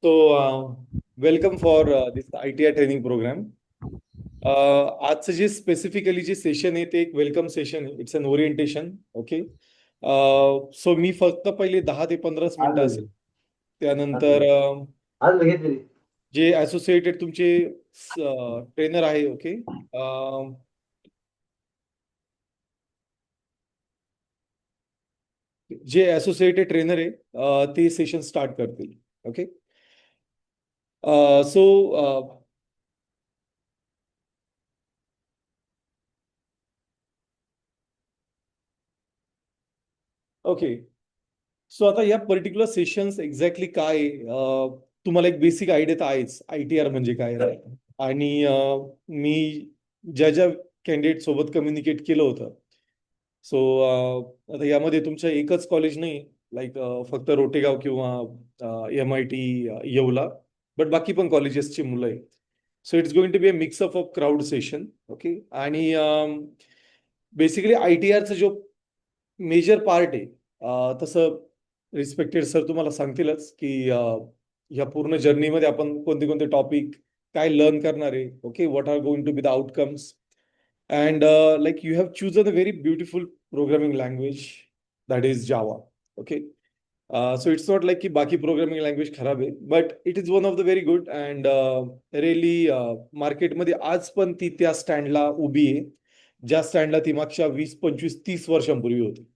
Welcome for this ITI training program. आजचं जे specifically जे सेशन आहे ते एक वेलकम सेशन आहे. It's an orientation. Okay. So मी फक्त पहिले 10 ते 15 मिनिटं आज असेल. त्यानंतर आज घेतली. जे असोसिएटेड तुमचे ट्रेनर आहे. ओके. जे असोसिएटेड ट्रेनर आहे ते सेशन स्टार्ट करतील. ओके. So okay. सो आता या पर्टिक्युलर सेशन्स एक्झॅक्टली काय आहे? तुम्हाला एक बेसिक आयडिया तर आहेच ITR म्हणजे काय आहे. आणि मी ज्या कॅन्डिडेट सोबत कम्युनिकेट केलं होतं. सो आता यामध्ये तुमचं एकच कॉलेज नाही, लाईक फक्त रोटेगाव किंवा MIT येवला, बट बाकी पण कॉलेजेसची मुलं आहेत. So it's going to be a mix of crowd session. Okay. आणि बेसिकली ITRचा जो मेजर पार्ट आहे, तसं रिस्पेक्टेड सर तुम्हाला सांगतीलच की या पूर्ण जर्नीमध्ये आपण कोणते कोणते टॉपिक काय लर्न करणार आहे. Okay. What are going to be the outcomes. And like you have chosen a very beautiful programming language, that is Java. Okay. So it's not like कि बाकी प्रोग्रामिंग लँग्वेज खराब आहे, but it is one of the very good. And really मार्केटमध्ये आज पण ती त्या स्टँडला उभी आहे, ज्या स्टँडला ती मागच्या 20 25 30 वर्षांपूर्वी होती.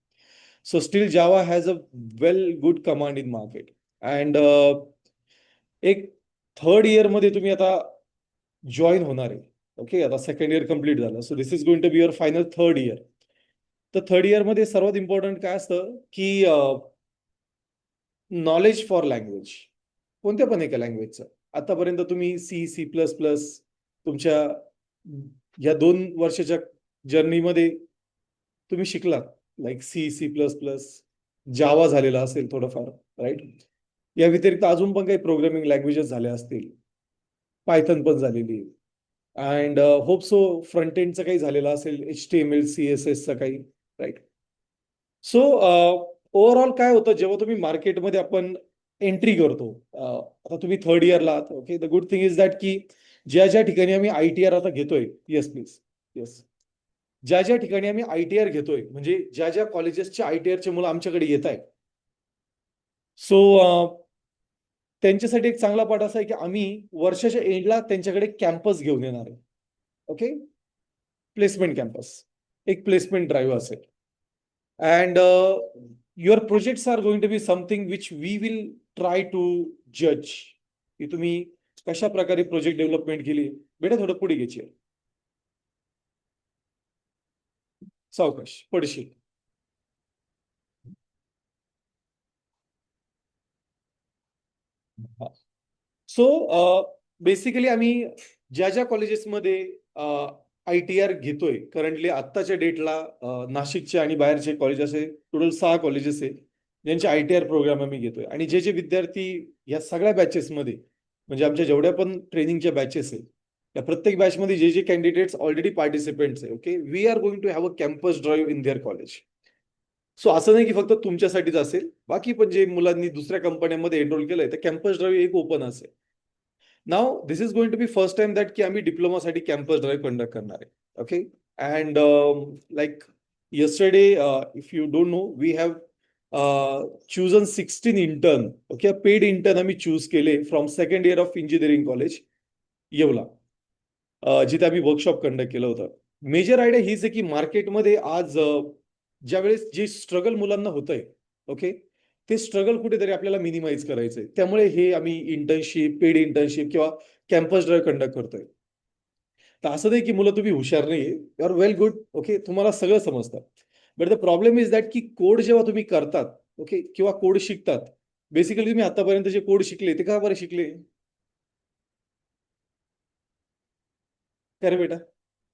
So still Java has a well good command in market. And एक थर्ड इयरमध्ये तुम्ही आता जॉईन होणार आहे. ओके. आता सेकंड इयर कम्प्लीट झालं. So this is going to be your final third year. तर थर्ड इयरमध्ये सर्वात इम्पॉर्टंट काय असतं की नॉलेज फॉर लँग्वेज, कोणत्या पण एका लँग्वेजचं. आतापर्यंत तुम्ही C++ तुमच्या या 2 वर्षाच्या जर्नीमध्ये तुम्ही शिकलात. लाईक C++, जावा झालेला असेल थोडंफार, राईट. या व्यतिरिक्त अजून पण काही प्रोग्रामिंग लँग्वेजेस झाल्या असतील. पायथन पण झालेली आहे. अँड होप सो फ्रंट एंडचं काही झालेलं असेल, HTML CSSचं काही, राईट. सो ओव्हरऑल काय होतं जेव्हा तुम्ही मार्केटमध्ये आपण एंट्री करतो. आता तुम्ही थर्ड इयरला आहात. Okay. The good thing is that की ज्या ज्या ठिकाणी आम्ही ITR आता घेतोय. Yes please. येस. ज्या ज्या ठिकाणी आम्ही ITR घेतोय, म्हणजे ज्या ज्या कॉलेजेसच्या ITRचे मुलं आमच्याकडे येत आहेत. सो त्यांच्यासाठी एक चांगला पाठ असा आहे की आम्ही वर्षाच्या एंडला त्यांच्याकडे कॅम्पस घेऊन येणार आहे. ओके. प्लेसमेंट कॅम्पस, एक प्लेसमेंट ड्राईव्ह असेल. And your projects are going to be something which we will try to जज की तुम्ही कशा प्रकारे प्रोजेक्ट डेव्हलपमेंट केली. बेटा थोडं पुढे घ्यायची. सावकाश पडशील. सो बेसिकली आम्ही ज्या ज्या कॉलेजेसमध्ये ITR घेतोय करंटली आत्ताच्या डेटला, नाशिकचे आणि बाहेरचे कॉलेज असे टोटल 6 कॉलेजेस आहेत ज्यांचे ITR प्रोग्राम आम्ही घेतोय. आणि जे जे विद्यार्थी या सगळ्या बॅचेसमध्ये, म्हणजे आमच्या जेवढ्या पण ट्रेनिंगच्या बॅचेस आहेत, या प्रत्येक बॅचमध्ये जे जे कॅन्डिडेट्स ऑलरेडी पार्टिसिपेंट्स आहे. Okay. We are going to have a campus drive in their college. So असं नाही की फक्त तुमच्यासाठीच असेल, बाकी पण जे मुलांनी दुसऱ्या कंपन्यांमध्ये एनरोल केलंय तर कॅम्पस ड्राईव्ह एक ओपन असेल. Now this is going to be first time that की आम्ही डिप्लोमासाठी कॅम्पस ड्राईव्ह कंडक्ट करणार आहे. Okay. And like yesterday, if you don't know, we have chosen 16 intern. Okay. Paid intern आम्ही चूज केले from second year of engineering college Yeola, जिथे आम्ही workshop conduct केलं होतं. मेजर आयडिया हीच आहे की मार्केटमध्ये आज ज्यावेळेस जे स्ट्रगल मुलांना होतंय, ओके, ते स्ट्रगल कुठेतरी आपल्याला मिनिमाइज करायचंय. त्यामुळे हे आम्ही इंटर्नशिप, पेड इंटर्नशिप किंवा कॅम्पस ड्राईव्ह कंडक्ट करतोय. तर असं नाही की मुलं तुम्ही हुशार नाही, you are well good. Okay. तुम्हाला सगळं समजतं. But the problem is that की कोड जेव्हा तुम्ही करतात, ओके, किंवा कोड शिकतात, बेसिकली तुम्ही आतापर्यंत जे कोड शिकले ते का बरं शिकले? काय रे बेटा?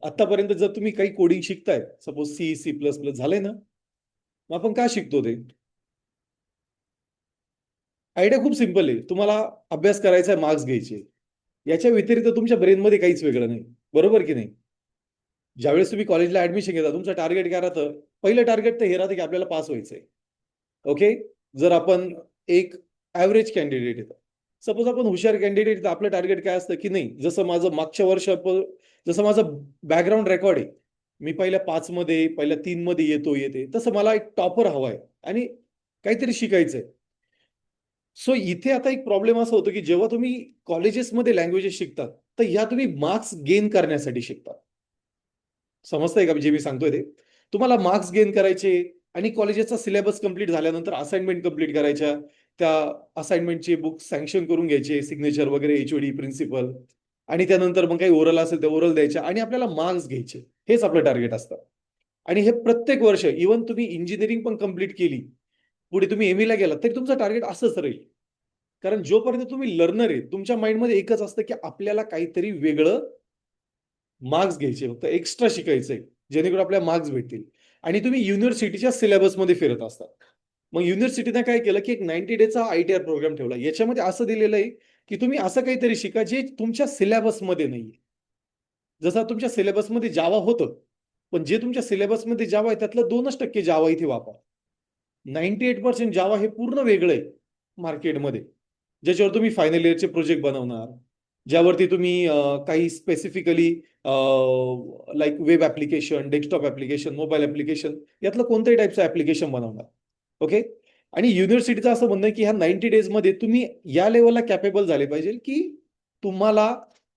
आतापर्यंत जर तुम्ही काही कोडिंग शिकताय, सपोज C++ झालंय ना, मग आपण का शिकतो ते? आयडिया खूप सिंपल आहे. तुम्हाला अभ्यास करायचा आहे, मार्क्स घ्यायचे. याच्या व्यतिरिक्त तुमच्या ब्रेनमध्ये काहीच वेगळं नाही. बरोबर की नाही? ज्यावेळेस तुम्ही कॉलेजला ऍडमिशन घेता, तुमचं टार्गेट काय राहतं? पहिलं टार्गेट तर हे राहतं की आपल्याला पास व्हायचंय. ओके. जर आपण एक ऍव्हरेज कॅन्डिडेट येतो, सपोज आपण हुशार कॅन्डिडेट, तर आपलं टार्गेट काय असतं की नाही, जसं माझं मागच्या जसं माझं बॅकग्राऊंड रेकॉर्ड आहे, मी पहिल्या 5 मध्ये पहिल्या 3 मध्ये येते, तसं मला एक टॉपर हवाय आणि काहीतरी शिकायचंय. सो इथे आता एक प्रॉब्लेम असा होतो की जेव्हा तुम्ही कॉलेजेसमध्ये लँग्वेजेस शिकतात, तर ह्या तुम्ही मार्क्स गेन करण्यासाठी शिकता. समजतंय का जे मी सांगतोय ते? तुम्हाला मार्क्स गेन करायचे आणि कॉलेजेसचा सिलेबस कंप्लीट झाल्यानंतर असाइनमेंट कंप्लीट करायच्या. त्या असाइनमेंटचे बुक सँक्शन करून घ्यायचे, सिग्नेचर वगैरे एचओडी, प्रिन्सिपल, आणि त्यानंतर मग काही ओरल असेल तर ओरल द्यायच्या आणि आपल्याला मार्क्स घ्यायचे. हेच आपलं टार्गेट असतं. आणि हे प्रत्येक वर्ष, इव्हन तुम्ही इंजिनिअरिंग पण कंप्लीट केली, पुढे तुम्ही एमए ला गेलात, तरी तुमचं टार्गेट असंच राहील. कारण जोपर्यंत तुम्ही लर्नर आहे, तुमच्या माइंडमध्ये एकच असतं की आपल्याला काहीतरी वेगळं मार्क्स घ्यायचे, फक्त एक्स्ट्रा शिकायचंय, जेणेकरून आपल्याला मार्क्स भेटतील. आणि तुम्ही युनिव्हर्सिटीच्या सिलेबसमध्ये फिरत असतात. मग युनिव्हर्सिटीने काय केलं की एक 90 डेचा आयटीआर प्रोग्राम ठेवला. याच्यामध्ये असं दिलेलं आहे की तुम्ही असं काहीतरी शिका जे तुमच्या सिलेबसमध्ये नाहीये. जसं तुमच्या सिलेबसमध्ये जावा होतं, पण जे तुमच्या सिलेबसमध्ये जावा आहे त्यातलं 2% जावा इथे वापरा. 98% जावा हे पूर्ण वेगळं आहे मार्केटमध्ये, ज्याच्यावर तुम्ही फायनल इयरचे प्रोजेक्ट बनवणार, ज्यावरती तुम्ही काही specifically like web application, desktop application, mobile application, यातलं कोणत्याही टाईपचं ऍप्लिकेशन बनवणार. ओके. आणि युनिव्हर्सिटीचं असं म्हणणं आहे की ह्या 90 डेज मध्ये तुम्ही या लेवलला कॅपेबल झाले पाहिजे की तुम्हाला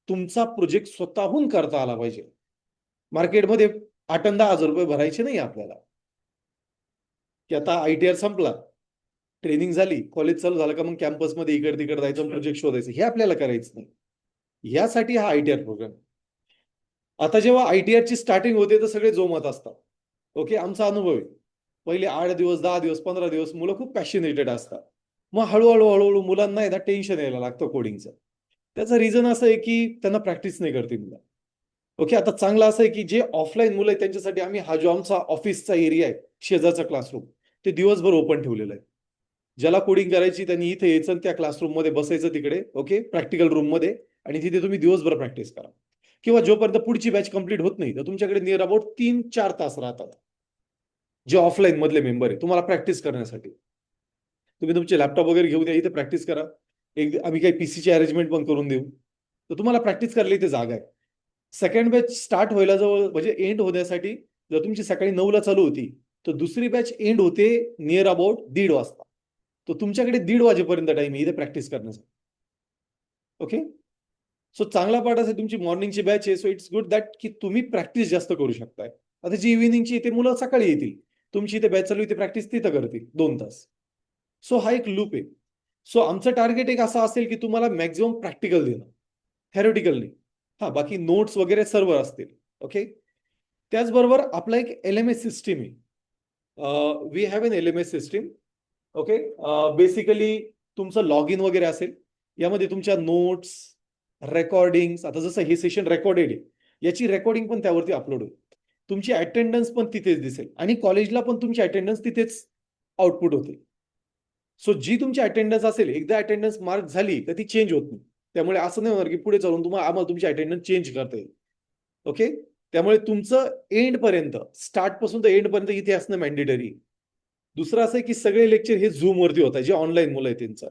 तुमचा प्रोजेक्ट स्वतःहून करता आला पाहिजे. मार्केटमध्ये 8 आणि 10 हजार रुपये भरायचे नाही आपल्याला, की आता आयटीआर संपला, ट्रेनिंग झाली, कॉलेज चालू झालं का मग कॅम्पसमध्ये इकडे तिकडे जायचं, प्रोजेक्ट शोधायचं, हे आपल्याला करायचं नाही. यासाठी हा आयटीआर प्रोग्राम. आता जेव्हा आयटीआर ची स्टार्टिंग होते तर सगळे जोमात असतात. ओके, आमचा अनुभव आहे. पहिले 8 दिवस, 10 दिवस, 15 दिवस मुलं खूप पॅशनेटेड असतात. मग हळूहळू मुलांना एकदा टेन्शन यायला लागतं कोडिंगचं. त्याचं रिझन असं आहे की त्यांना प्रॅक्टिस नाही करते मुलं. ओके, आता चांगलं असं आहे की जे ऑफलाईन मुलं आहेत त्यांच्यासाठी आम्ही हा जो आमचा ऑफिसचा एरिया आहे, शेजारचा क्लासरूम, ते दिवसभर ओपन ठेवलेलं आहे. ज्याला कोडिंग करायची त्यांनी इथे यायचं आणि त्या क्लासरूम मध्ये बसायचं तिकडे, ओके, प्रॅक्टिकल रूम मध्ये, आणि तिथे तुम्ही दिवसभर प्रॅक्टिस करा. किंवा जोपर्यंत पुढची बॅच कंप्लीट होत नाही तर तुमच्याकडे नियर अबाउट 3-4 तास राहतात, जे ऑफलाईन मधले मेंबर आहे तुम्हाला प्रॅक्टिस करण्यासाठी. तुम्ही तुमचे लॅपटॉप वगैरे घेऊन या, इथे प्रॅक्टिस करा. एक आम्ही काही पीसीची अरेंजमेंट पण करून देऊ, तर तुम्हाला प्रॅक्टिस करायला इथे जागा आहे. सेकंड बॅच स्टार्ट व्हायला जवळ म्हणजे एंड होण्यासाठी, जर तुमची सकाळी 9 ला चालू होती तर दुसरी बॅच एंड होते नियर अबाउट 1:30 वाजता. तर तुमच्याकडे 1:30 वाजेपर्यंत टाइम आहे इथे प्रॅक्टिस करण्यासाठी. ओके. सो चांगला पार्ट असेल तुमची मॉर्निंगची बॅच आहे, सो इट्स गुड दॅट की तुम्ही प्रॅक्टिस जास्त करू शकताय. आता जी इव्हिनिंगची ते मुलं सकाळी येतील, तुमची इथे बॅच चालू, इथे प्रॅक्टिस तिथं करतील 2 तास. सो हा एक लूप आहे. सो आमचं टार्गेट एक असं असेल की तुम्हाला मॅक्झिमम प्रॅक्टिकल देणं, थेरोटिकल नाही. हा, बाकी नोट्स वगैरे सर्व असतील. ओके. त्याचबरोबर आपला एक एलएमएस सिस्टीम आहे. We have an LMS system. Okay. Basically तुमचं लॉग इन वगैरे असेल, यामध्ये तुमच्या नोट्स, रेकॉर्डिंग, आता जसं हे सेशन रेकॉर्डेड आहे, याची रेकॉर्डिंग पण त्यावरती अपलोड होईल. तुमची अटेंडन्स पण तिथेच दिसेल आणि कॉलेजला पण तुमची अटेंडन्स तिथेच आउटपुट होते. सो जी तुमची अटेंडन्स असेल, एकदा अटेंडन्स मार्क झाली तर ती चेंज होत नाही. त्यामुळे असं नाही होणार की पुढे चालून तुम्हाला आम्हाला तुमची अटेंडन्स चेंज करता येईल. ओके. त्यामुळे तुमचं एंड पर्यंत, स्टार्ट पासून तर एंड पर्यंत इथे असणं मॅन्डेटरी. दुसरं असं आहे की सगळे लेक्चर हे झूम वरती होत आहे, जे ऑनलाईन मुलं आहे त्यांचं.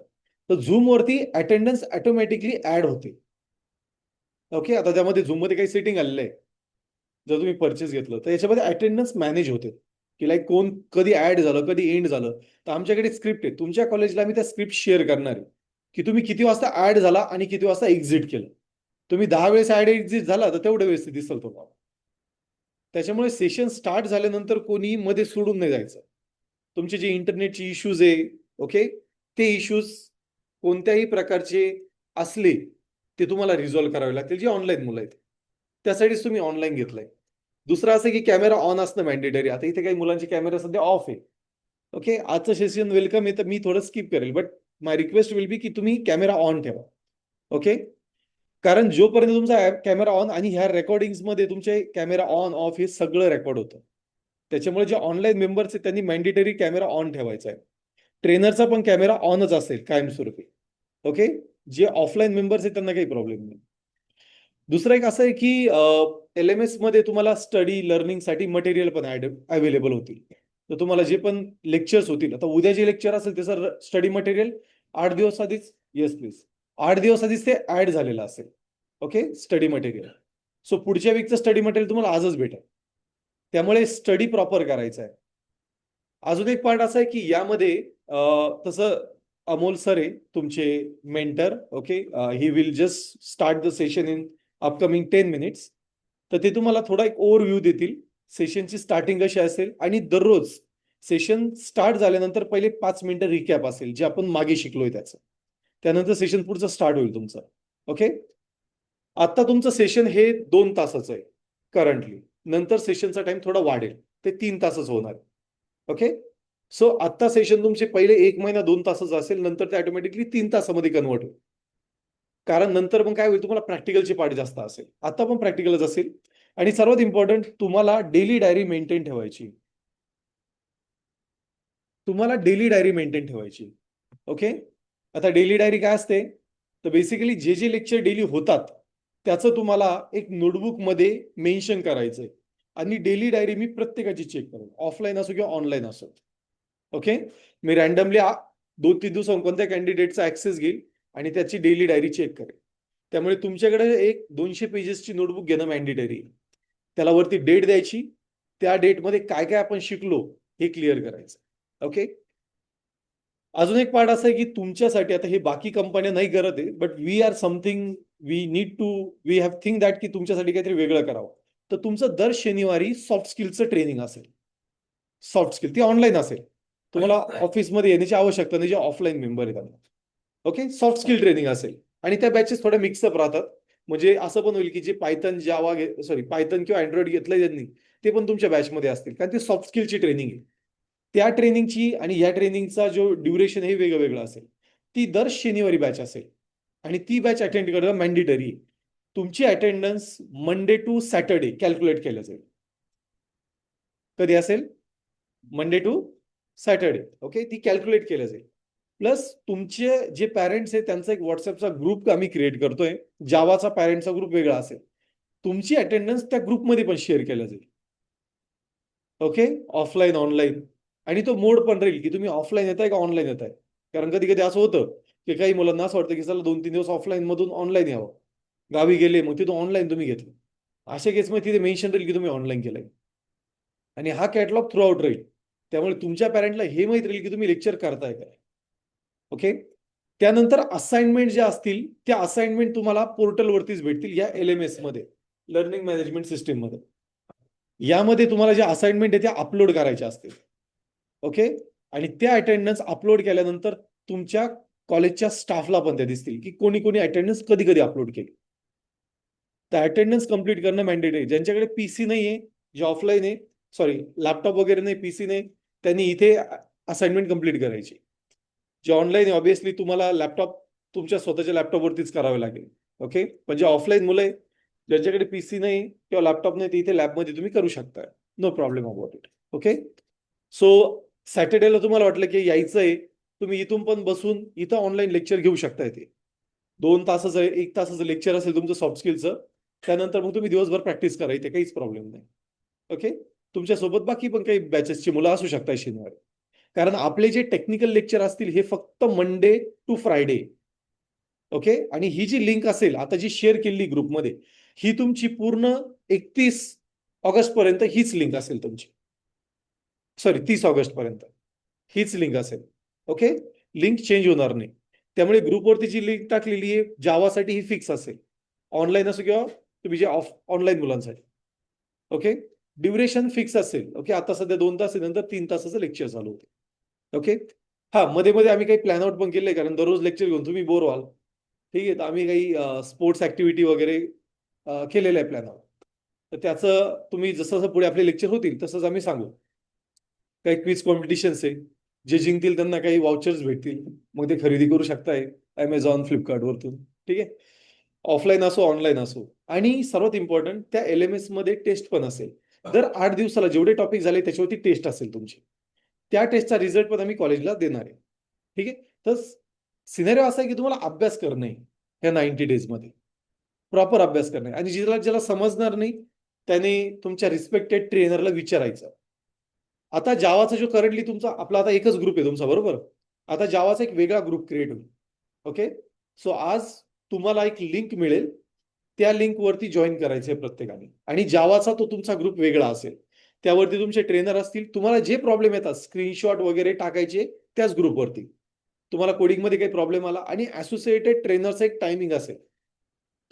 तर झूम वरती अटेंडन्स ऑटोमॅटिकली ऍड होते. ओके. आता त्यामध्ये झूम मध्ये काही सेटिंग आलेलं आहे, जर तुम्ही परचेस घेतलं तर याच्यामध्ये अटेंडन्स मॅनेज होते, की लाईक कोण कधी ऍड झालं, कधी एंड झालं. तर आमच्याकडे स्क्रिप्ट आहे, तुमच्या कॉलेजला आम्ही त्या स्क्रिप्ट शेअर करणार आहे, की तुम्ही किती वाजता ऍड झाला आणि किती वाजता एक्झिट केलं. तुम्ही 10 वेळेस ऍड एक्झिट झाला तर तेवढ्या वेळेस ते दिसल तुम्हाला. त्याच्यामुळे सेशन स्टार्ट झाल्यानंतर कोणी मध्ये सोडून नाही जायचं. तुमचे जे इंटरनेटचे इश्यूज आहे, ओके, ते इश्यूज कोणत्याही प्रकारचे असले ते तुम्हाला रिझॉल्व्ह करावे लागतील, जे ऑनलाईन मुलं आहेत. त्यासाठीच तुम्ही ऑनलाईन घेतलंय. दुसरं असं की कॅमेरा ऑन असणं मॅन्डेटरी. आता इथे काही मुलांचे कॅमेरा सध्या ऑफ आहे. ओके. आजचं सेशन वेलकम आहे तर मी थोडं स्किप करेल, but my request will be की तुम्ही कॅमेरा ऑन ठेवा. ओके. कारण जोपर्यंत तुमचा कॅमेरा ऑन, आणि ह्या रेकॉर्डिंग्समध्ये तुमचे कॅमेरा ऑन ऑफ हे सगळं रेकॉर्ड होतं. त्याच्यामुळे जे ऑनलाईन मेंबर्स आहेत त्यांनी मॅन्डेटरी कॅमेरा ऑन ठेवायचा आहे. ट्रेनरचा पण कॅमेरा ऑनच असेल कायमस्वरूपी. ओके. जे ऑफलाईन मेंबर्स आहेत त्यांना काही प्रॉब्लेम नाही. दुसरं एक असं आहे की एलएमएस मध्ये तुम्हाला स्टडी लर्निंगसाठी मटेरियल पण अवेलेबल होतील. तर तुम्हाला जे पण लेक्चर्स होतील, आता उद्या जे लेक्चर असेल ते सर स्टडी मटेरियल 8 दिवस आधीच, येस प्लीज, 8 दिवस आधीच ते ऍड झालेलं असेल. Okay, study material. सो पुढच्या वीकचं स्टडी मटेरियल तुम्हाला आजच भेटेल. त्यामुळे स्टडी प्रॉपर करायचा आहे. अजून एक पार्ट असा आहे की यामध्ये तसं अमोल सर आहे तुमचे mentor. Okay, he will just start the session in upcoming 10 minutes. तर ते तुम्हाला थोडा एक ओव्हरव्ह्यू देतील सेशनची स्टार्टिंग कशी असेल, आणि दररोज सेशन स्टार्ट झाल्यानंतर पहिले 5 मिनिटं रिकॅप असेल जे आपण मागे शिकलोय त्याचं. त्यानंतर सेशन पुढचं स्टार्ट होईल तुमचं. ओके, आता तुमचं सेशन हे 2 तासाचं आहे करंटली. नंतर सेशनचा टाइम थोडा वाढेल, ते 3 तासच होणार. ओके, सो आता सेशन तुमचे पहिले 1 महिना 2 तासाचं असेल, नंतर ते ऑटोमॅटिकली 3 तासामध्ये कन्वर्ट होईल. कारण नंतर मग काय होईल, तुम्हाला प्रॅक्टिकलची पार्ट जास्त असेल. आता पण प्रॅक्टिकलच असेल. आणि सर्वात इम्पॉर्टंट, तुम्हाला डेली डायरी मेंटेन ठेवायची. तुम्हाला डेली डायरी मेंटेन ठेवायची. ओके, आता डेली डायरी काय असते, तर बेसिकली जे जे लेक्चर डेली होतात त्याचं तुम्हाला एक नोटबुक मध्ये मेन्शन करायचंय. आणि डेली डायरी मी प्रत्येकाची चेक करेन, ऑफलाईन असो किंवा ऑनलाईन असो. ओके, मी रॅन्डमली 2-3 दिवसांनी कोणत्या कॅन्डिडेटचा ऍक्सेस घेईल आणि त्याची डेली डायरी चेक करेल. त्यामुळे तुमच्याकडे एक 200 पेजेसची नोटबुक घेणं मॅन्डेटरी. त्याला वरती डेट द्यायची, त्या डेटमध्ये काय काय आपण शिकलो हे क्लिअर करायचं. ओके, अजून एक पार्ट असा आहे की तुमच्यासाठी, आता हे बाकी कंपन्या नाही करत आहे, but we are something, we have think that की तुमच्यासाठी काहीतरी वेगळं करावं. तर तुमचं दर शनिवारी सॉफ्ट स्किलचं ट्रेनिंग असेल. सॉफ्ट स्किल ती ऑनलाईन असेल. तुम्हाला ऑफिसमध्ये येण्याची आवश्यकता नाही जे ऑफलाईन मेंबर आहे त्यांना. ओके, सॉफ्ट स्किल ट्रेनिंग असेल. आणि त्या बॅचेस थोड्या मिक्सअप राहतात. म्हणजे असं पण होईल की जे पायथन जावा पायथन किंवा अँड्रॉइड घेतलंय त्यांनी, ते पण तुमच्या बॅचमध्ये असतील, कारण ते सॉफ्ट स्किलची ट्रेनिंग आहे. त्या ट्रेनिंगची आणि या ट्रेनिंगचा जो ड्युरेशन हे वेगळं वेगळं असेल. ती दर शनिवारी बॅच असेल आणि ती बॅच अटेंड करणं मॅन्डेटरी. तुमची attendance Monday to Saturday calculate केलं जाईल. कधी असेल? Monday to Saturday. ओके, ती कॅल्क्युलेट केलं जाईल. प्लस तुमचे जे पॅरेंट्स आहेत त्यांचा एक व्हॉट्सअपचा ग्रुप आम्ही क्रिएट करतोय. जावाचा पॅरेंटचा ग्रुप वेगळा असेल. तुमची अटेंडन्स त्या ग्रुपमध्ये पण शेअर केलं जाईल. Okay, offline online. आणि तो मोड पण राहील की तुम्ही ऑफलाईन येताय का ऑनलाईन येताय. कारण कधी कधी असं होतं की काही मुलांना असं वाटतं की चला 2-3 दिवस ऑफलाईन मधून ऑनलाईन यावं. गावी गेले मग तिथून ऑनलाईन तुम्ही घेतलं. अशा केसमध्ये तिथे मेन्शन राहील की तुम्ही ऑनलाईन केलंय. आणि हा कॅटलॉग थ्रू आउट राहील. त्यामुळे तुमच्या पॅरेंटला हे माहित राहील की तुम्ही लेक्चर करताय काय. ओके, त्यानंतर असाइनमेंट ज्या असतील त्या असाइनमेंट तुम्हाला पोर्टलवरतीच भेटतील या LMS मध्ये, लर्निंग मॅनेजमेंट सिस्टीम मध्ये. यामध्ये तुम्हाला ज्या असाइनमेंट आहे त्या अपलोड करायच्या असतील. ओके, आणि त्या अटेंडन्स अपलोड केल्यानंतर तुमच्या कॉलेजच्या स्टाफला पण त्या दिसतील की कोणी कोणी अटेंडन्स कधी कधी अपलोड केली. तर अटेंडन्स कंप्लीट करणं मॅन्डेटरी. ज्यांच्याकडे पीसी नाही आहे, जे ऑफलाईन आहे, लॅपटॉप वगैरे नाही, पीसी नाही, त्यांनी इथे असाइनमेंट कंप्लीट करायची. जे ऑनलाईन आहे ऑब्विसली तुम्हाला लॅपटॉप तुमच्या स्वतःच्या लॅपटॉपवरतीच करावे लागेल. ओके, पण जे ऑफलाईन मुलं आहे ज्यांच्याकडे पीसी नाही किंवा लॅपटॉप नाही, ते इथे लॅबमध्ये तुम्ही करू शकता. No problem about it. Okay, so सॅटर्डेला तुम्हाला वाटलं की यायचंय, तुम्ही इथून पण बसून इथं ऑनलाईन लेक्चर घेऊ शकता. ते 2 तासाचं 1 तासाचं लेक्चर असेल तुमचं सॉफ्ट स्किलचं. त्यानंतर मग तुम्ही दिवसभर प्रॅक्टिस करा, इथे काहीच प्रॉब्लेम नाही. ओके, तुमच्यासोबत बाकी पण काही बॅचेसची मुलं असू शकतात शनिवारी. कारण आपले जे टेक्निकल लेक्चर असतील हे फक्त मंडे टू फ्रायडे. ओके, आणि ही जी लिंक असेल आता जी शेअर केली ग्रुपमध्ये, ही तुमची पूर्ण 31 ऑगस्ट पर्यंत हीच लिंक असेल तुमची. 30 ऑगस्ट पर्यंत हीच लिंक असेल. ओके, लिंक चेंज होणार नाही. त्यामुळे ग्रुपवरती जी लिंक टाकलेली आहे जावासाठी ही फिक्स असेल, ऑनलाईन असो किंवा तुम्ही जे ऑनलाईन मुलांसाठी. ओके, ड्युरेशन फिक्स असेल. ओके, आता सध्या 2 तास आहे, नंतर 3 तासाचं लेक्चर चालू होते. ओके, हा मध्ये मध्ये आम्ही काही प्लॅन आउट पण केलंय, कारण दररोज लेक्चर घेऊन तुम्ही बोर व्हाल. ठीक आहे, तर आम्ही काही स्पोर्ट्स ऍक्टिव्हिटी वगैरे केलेलं आहे प्लॅन आउट. तर त्याचं तुम्ही जसं जसं पुढे आपले लेक्चर होतील तसंच आम्ही सांगू. काही क्विज कॉम्पिटिशन्स आहे, जे जिंकतील त्यांना काही वाउचर्स भेटतील, मग ते खरेदी करू शकताय Amazon फ्लिपकार्ट वरतून. ठीक आहे, ऑफलाईन असो ऑनलाईन असो. आणि सर्वात इम्पॉर्टंट त्या LMS मध्ये टेस्ट पण असेल. दर 8 दिवसाला जेवढे टॉपिक झाले त्याच्यावरती टेस्ट असेल तुमची. त्या टेस्टचा रिझल्ट पण आम्ही कॉलेजला देणार आहे. ठीक आहे, तर सिनेरिओ असा आहे की तुम्हाला अभ्यास करणे या 90 डेज मध्ये प्रॉपर अभ्यास करणे. आणि ज्याला ज्याला समजणार नाही त्याने तुमच्या रिस्पेक्टेड ट्रेनरला विचारायचं. आता जावाचा जो करंटली तुमचा आपला आता एकच ग्रुप आहे तुमचा, बरोबर. आता जावाचा एक वेगळा ग्रुप क्रिएट होईल. ओके, सो आज तुम्हाला एक लिंक मिळेल, त्या लिंकवरती जॉईन करायचंय प्रत्येकाने. आणि जावाचा तो तुमचा ग्रुप वेगळा असेल, त्यावरती तुमचे ट्रेनर असतील. तुम्हाला जे प्रॉब्लेम येतात स्क्रीनशॉट वगैरे टाकायचे त्याच ग्रुपवरती. तुम्हाला कोडिंगमध्ये काही प्रॉब्लेम आला आणि असोसिएटेड ट्रेनरचा एक टायमिंग असेल,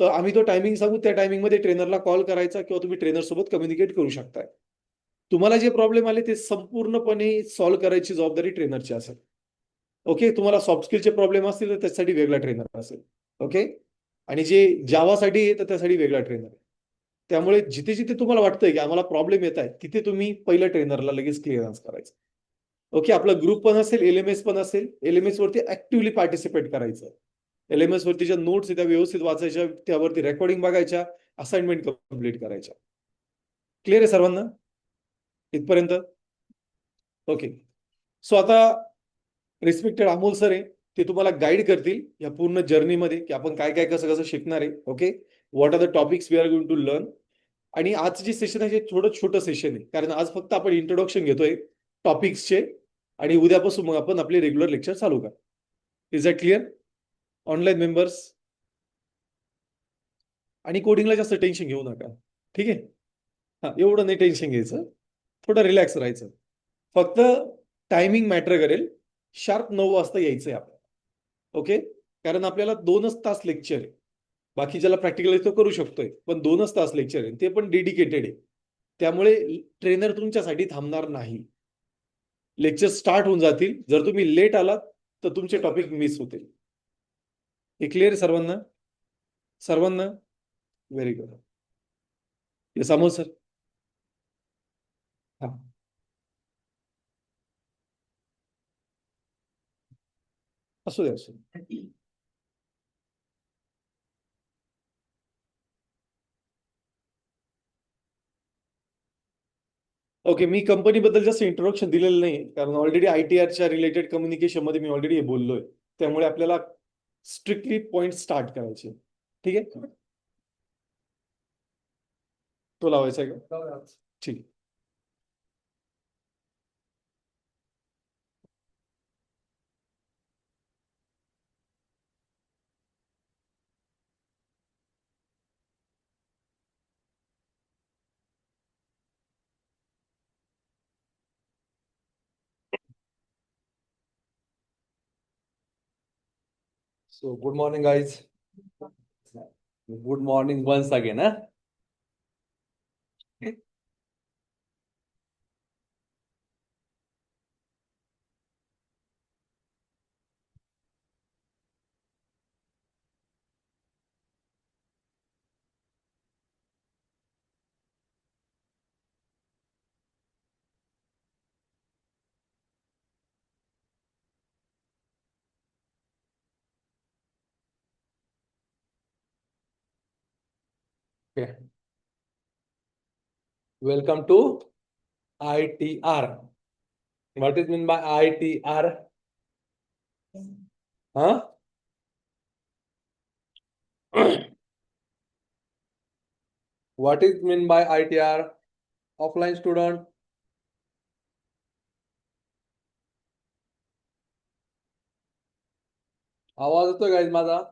तर आम्ही तो टायमिंग सांगू, त्या टायमिंगमध्ये ट्रेनरला कॉल करायचा किंवा तुम्ही ट्रेनर सोबत कम्युनिकेट करू शकताय. तुम्हाला जे प्रॉब्लेम आले ते संपूर्णपणे सॉल्व्ह करायची जबाबदारी ट्रेनरची असेल. ओके, तुम्हाला सॉफ्ट स्किलचे प्रॉब्लेम असतील तर त्यासाठी वेगळा ट्रेनर असेल. ओके, आणि जे जावासाठी आहे तर त्यासाठी वेगळा ट्रेनर आहे. त्यामुळे जिथे जिथे तुम्हाला वाटतंय की आम्हाला प्रॉब्लेम येत आहे, तिथे तुम्ही पहिल्या ट्रेनरला लगेच क्लिअरन्स करायचं. ओके, आपला ग्रुप पण असेल, एलएमएस पण असेल. एलएमएस वरती ऍक्टिव्हली पार्टिसिपेट करायचं. एलएमएस वरती ज्या नोट्स त्या व्यवस्थित वाचायच्या, त्यावरती रेकॉर्डिंग बघायच्या, असाइनमेंट कम्प्लीट करायच्या. क्लिअर आहे सर्वांना इथपर्यंत? ओके. सो आता रिस्पेक्टेड अमोल सर आहे, ते तुम्हाला गाईड करतील या पूर्ण जर्नीमध्ये की आपण काय काय कसं कसं शिकणार आहे. Okay, what are the topics we are going to learn. आणि आजचं जे सेशन आहे ते थोडं छोटं सेशन आहे, कारण आज फक्त आपण इंट्रोडक्शन घेतोय टॉपिक्सचे. आणि उद्यापासून मग आपण आपले रेग्युलर लेक्चर चालू करा. Is that clear online members? आणि कोडिंगला जास्त टेन्शन घेऊ नका, ठीक आहे? हा, एवढं नाही टेन्शन घ्यायचं, थोडं रिलॅक्स राहायचं. फक्त टायमिंग मॅटर करेल. शार्प 9 वाजता यायचंय आपल्याला. ओके, कारण आपल्याला 2च तास लेक्चर आहे. बाकी ज्याला प्रॅक्टिकल आहे तो करू शकतोय, पण 2च तास लेक्चर आहे, ते पण डेडिकेटेड आहे. त्यामुळे ट्रेनर तुमच्यासाठी थांबणार नाही. लेक्चर स्टार्ट होऊन जातील. जर तुम्ही लेट आलात तर तुमचे टॉपिक मिस होतील. हे क्लिअर आहे सर्वांना? सर्वांना very good. Yes Amol sir. हा, असू दे असू दे. ओके, मी कंपनीबद्दल जास्त इंट्रोडक्शन दिलेलं नाही, कारण ऑलरेडी आयटीआरच्या रिलेटेड कम्युनिकेशन मध्ये मी ऑलरेडी हे बोललोय. त्यामुळे आपल्याला स्ट्रिक्टली पॉइंट स्टार्ट करायचे. ठीक आहे, तो लावायचा आहे का? ठीक. So, good morning, guys. Good morning once again. Huh? Okay. Welcome to ITR. What is mean by ITR? Huh? What is mean by ITR? Offline student. आवाज येतोय गाईज माझा?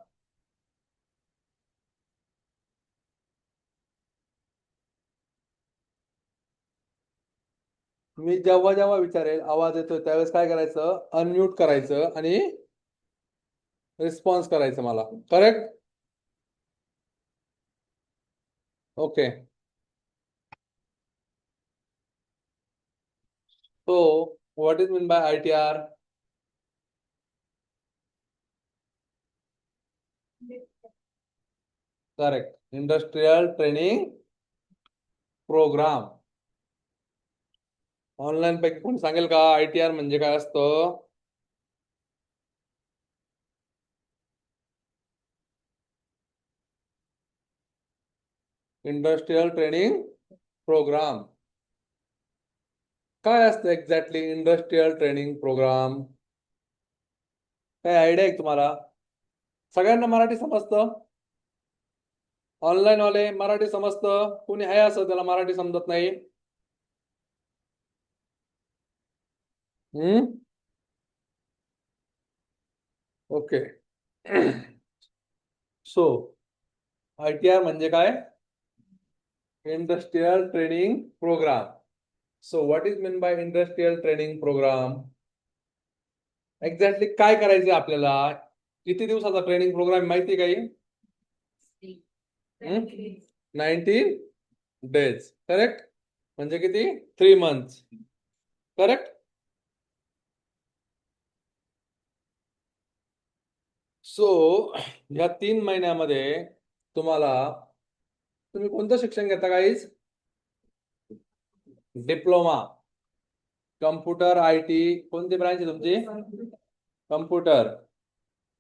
मी जेव्हा जेव्हा विचारेल आवाज येतोय त्यावेळेस काय करायचं? अनम्यूट करायचं आणि रिस्पॉन्स करायचं मला. Correct? Okay. So, what is mean by ITR? Correct. Industrial Training Program. Online पैकी कोण सांगेल का ITR म्हणजे काय असतं? Industrial training program. काय असतं एक्झॅक्टली इंडस्ट्रियल ट्रेनिंग प्रोग्राम? काय आयडिया आहे तुम्हाला? सगळ्यांना मराठी समजतं? ऑनलाईन वाले मराठी समजतं? कोणी आहे असं त्याला मराठी समजत नाही? ओके. सो ITR म्हणजे काय? Industrial training program. So what is mean by industrial training program? Exactly काय करायचे आपल्याला? किती दिवसाचा ट्रेनिंग प्रोग्राम माहिती काही? 90 डेज. करेक्ट. म्हणजे किती? 3 मंथ्स. करेक्ट. सो ह्या 3 महिन्यामध्ये तुम्ही कोणतं शिक्षण घेता गाईज? डिप्लोमा, कम्प्युटर, IT, कोणती ब्रांच आहे तुमची? कम्प्युटर,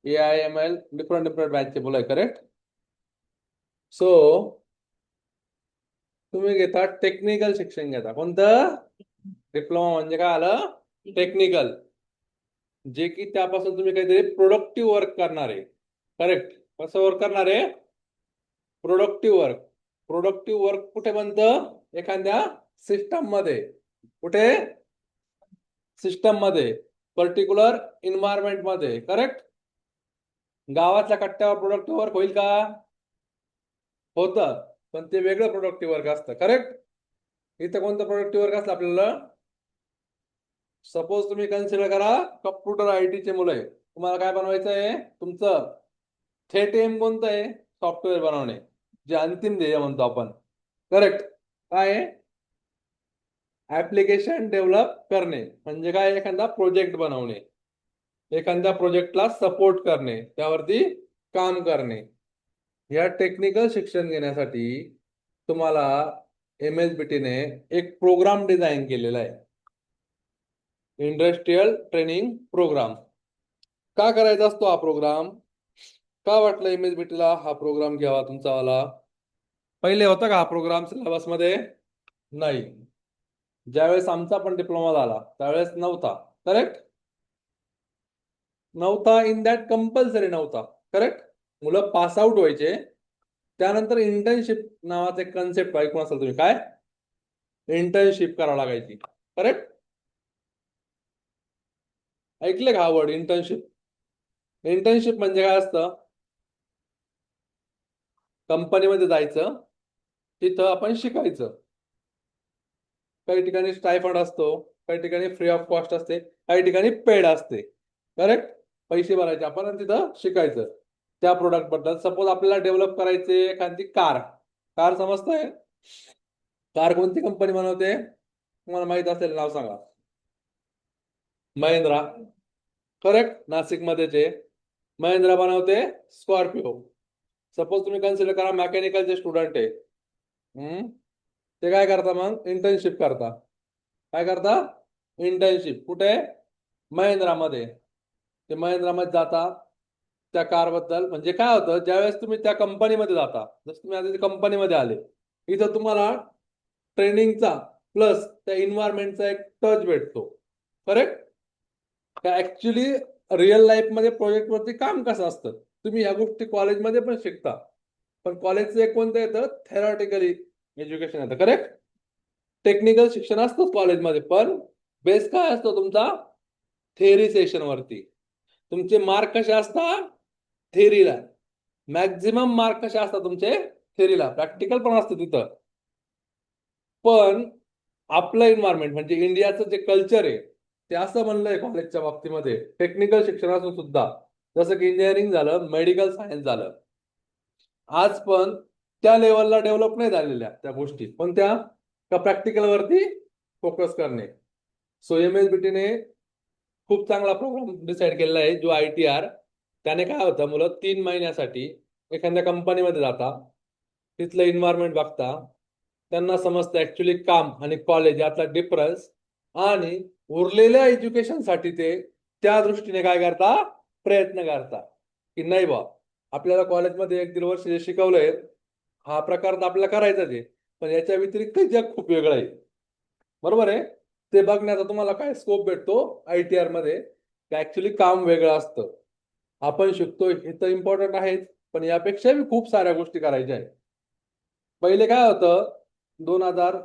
AIML, डिफरंट ब्रांचचे बोलाय. करेक्ट. सो तुम्ही घेता टेक्निकल शिक्षण घेता. कोणतं? डिप्लोमा म्हणजे काय आलं? टेक्निकल. जे की त्यापासून तुम्ही काहीतरी प्रोडक्टिव्ह वर्क करणार आहे. करेक्ट. कसं वर्क करणार आहे? Productive work. प्रोडक्टिव्ह वर्क कुठे बनतं? एखाद्या सिस्टम मध्ये. कुठे? सिस्टम मध्ये, पर्टिक्युलर इन्व्हायरमेंट मध्ये. करेक्ट. गावातल्या कट्ट्यावर प्रोडक्टिव्ह वर्क होईल का? होतं, पण ते वेगळं प्रोडक्टिव्ह वर्क असतं. करेक्ट. इथं कोणतं प्रोडक्टिव्ह वर्क असतं आपल्याला? सपोज तुम्ही कन्सिडर करा कम्प्युटर IT चे मुलं आहे. तुम्हाला काय बनवायचं आहे? तुमचं थेट एम कोणतं आहे? सॉफ्टवेअर बनवणे, जे अंतिम ध्येय म्हणतो आपण. करेक्ट. काय आहे? ऍप्लिकेशन डेव्हलप करणे म्हणजे काय? एखादा प्रोजेक्ट बनवणे, एखाद्या प्रोजेक्टला सपोर्ट करणे, त्यावरती काम करणे. या टेक्निकल शिक्षण घेण्यासाठी तुम्हाला MSBT ने एक प्रोग्राम डिझाईन केलेला आहे, इंडस्ट्रियल ट्रेनिंग प्रोग्राम. का करायचा असतो हा प्रोग्राम? का वाटलं MSBT ला हा प्रोग्राम घ्यावा तुमचावाला? पहिले होता का हा प्रोग्राम सिलेबस मध्ये? नाही. ज्यावेळेस आमचा पण डिप्लोमा झाला त्यावेळेस नव्हता. करेक्ट. नव्हता इन दॅट कंपल्सरी नव्हता. करेक्ट. मुलं पास आउट व्हायचे, त्यानंतर इंटर्नशिप नावाचे कन्सेप्ट ऐकून असाल तुम्ही. काय? इंटर्नशिप करावं लागायची. करेक्ट. ऐकले का हा वर्ड इंटर्नशिप? इंटर्नशिप म्हणजे काय असतं? कंपनीमध्ये जायचं, तिथं आपण शिकायचं. काही ठिकाणी स्टायफंड असतो, काही ठिकाणी फ्री ऑफ कॉस्ट असते, काही ठिकाणी पेड असते. करेक्ट. पैसे भरायचे आपण आणि तिथं शिकायचं त्या प्रोडक्ट बद्दल. सपोज आपल्याला डेव्हलप करायचे एखादी कार. कार समजतंय? कार कोणती कंपनी बनवते? तुम्हाला माहित असेल, नाव सांगा. महिंद्रा. करेक्ट. नाशिक मध्येच आहे. महिंद्रा बनवते स्कॉर्पिओ. सपोज तुम्ही कन्सिडर करा मेकॅनिकलचे स्टुडंट आहे. ते काय करता मग? इंटर्नशिप करता. काय करता? इंटर्नशिप. कुठे? महिंद्रामध्ये. ते महिंद्रामध्ये जाता त्या कार बद्दल. म्हणजे काय होतं, ज्यावेळेस तुम्ही त्या कंपनीमध्ये जाता, जसं तुम्ही आता कंपनीमध्ये आले, इथं तुम्हाला ट्रेनिंगचा प्लस त्या इन्व्हायरमेंटचा एक टच भेटतो. करेक्ट. का ऍक्च्युली रिअल लाईफ मध्ये प्रोजेक्ट वरती काम कसं असतं, तुम्ही या गोष्टी कॉलेजमध्ये पण शिकता. पण कॉलेजचं एक कोणतं येतं? थेरॉटिकली एज्युकेशन येतं. करेक्ट. टेक्निकल शिक्षण असतंच कॉलेजमध्ये, पण बेस काय असतो तुमचा? थेअरी सेशन वरती. तुमचे मार्क कसे असतात? थेअरीला. मॅक्झिमम मार्क कसे असतात तुमचे? थेअरीला. प्रॅक्टिकल पण असतं तिथं. पण आपलं एन्व्हायरमेंट म्हणजे इंडियाचं जे कल्चर आहे ते असं म्हणलंय कॉलेजच्या बाबतीमध्ये, टेक्निकल शिक्षणातून सुद्धा, जसं की इंजिनिअरिंग झालं, मेडिकल सायन्स झालं, आज पण त्या लेवलला डेव्हलप नाही झालेल्या त्या गोष्टी. पण त्या प्रॅक्टिकल वरती फोकस करणे. सो MSBT ने खूप चांगला प्रोग्राम डिसाईड केलेला आहे, जो ITR. त्याने काय होतं, मुलं 3 महिन्यासाठी एखाद्या कंपनीमध्ये जाता, तिथलं इन्व्हायरमेंट बघता, त्यांना समजतं ऍक्च्युली काम आणि कॉलेज यातला डिफरन्स, आणि उरलेल्या एज्युकेशनसाठी ते त्या दृष्टीने काय करता? प्रयत्न करता की नाही बा, आपल्याला कॉलेजमध्ये 1-1.5 वर्ष जे शिकवलंय हा प्रकार तर आपल्याला करायचाच आहे, पण याच्या व्यतिरिक्त जग खूप वेगळं आहे. बरोबर आहे. ते बघण्याचा तुम्हाला काय स्कोप भेटतो ITR मध्ये? ऍक्च्युली काम वेगळं असतं. आपण शिकतोय हे तर इम्पॉर्टंट आहेच, पण यापेक्षा खूप साऱ्या गोष्टी करायच्या आहेत. पहिले काय होतं, 2000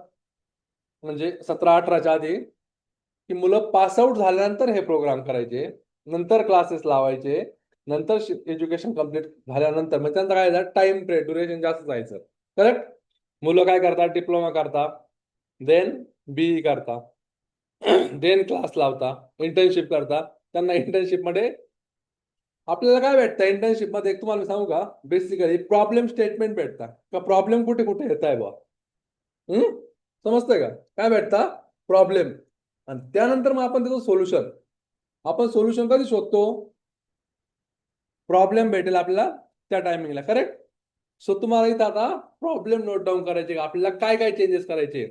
म्हणजे 17-18च्या आधी, की मुलं पास आउट झाल्यानंतर हे प्रोग्राम करायचे, नंतर क्लासेस लावायचे, नंतर एज्युकेशन कम्प्लीट झाल्यानंतर मग त्यांचा काय झालं टाइम पिरियड ड्युरेशन जास्त जायचं. करेक्ट. मुलं काय करतात डिप्लोमा करतात, देन बीई करता, देन क्लास लावता, इंटर्नशिप करता. त्यांना इंटर्नशिप मध्ये आपल्याला काय भेटतं इंटर्नशिप मध्ये, एक तुम्हाला सांगू का, बेसिकली प्रॉब्लेम स्टेटमेंट भेटतात का प्रॉब्लेम कुठे कुठे येत आहे बा. समजतंय का काय भेटतं प्रॉब्लेम, आणि त्यानंतर मग आपण त्याचं सोल्युशन. आपण सोल्युशन कधी शोधतो, प्रॉब्लेम भेटेल आपल्याला त्या टायमिंगला. करेक्ट. सो तुम्हाला इथं आता प्रॉब्लेम नोट डाऊन करायचे, आपल्याला काय काय चेंजेस करायचे.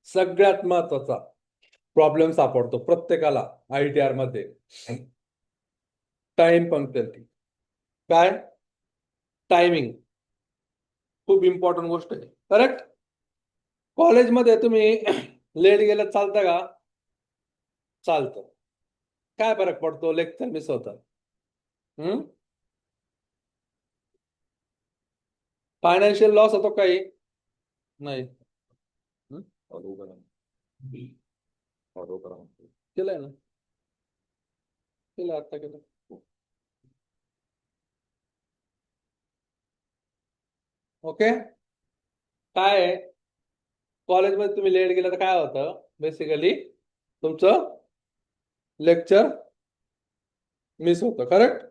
सगळ्यात महत्वाचा प्रॉब्लेम सापडतो प्रत्येकाला ITR मध्ये, टाइम पंक्च्युअलिटी. काय टायमिंग खूप इम्पॉर्टंट गोष्ट आहे. करेक्ट. कॉलेजमध्ये तुम्ही लेट गेलं चालतं का, चालतं. काय फरक पडतो, लेक्चर मिस होतं. फायनान्शियल लॉस होतो काही नाही. केलंय ना, केलं आता केलं. ओके. काय आहे, कॉलेजमध्ये तुम्ही लेट गेला तर काय होतं, बेसिकली तुमचं लेक्चर मिस होतं. करेक्ट.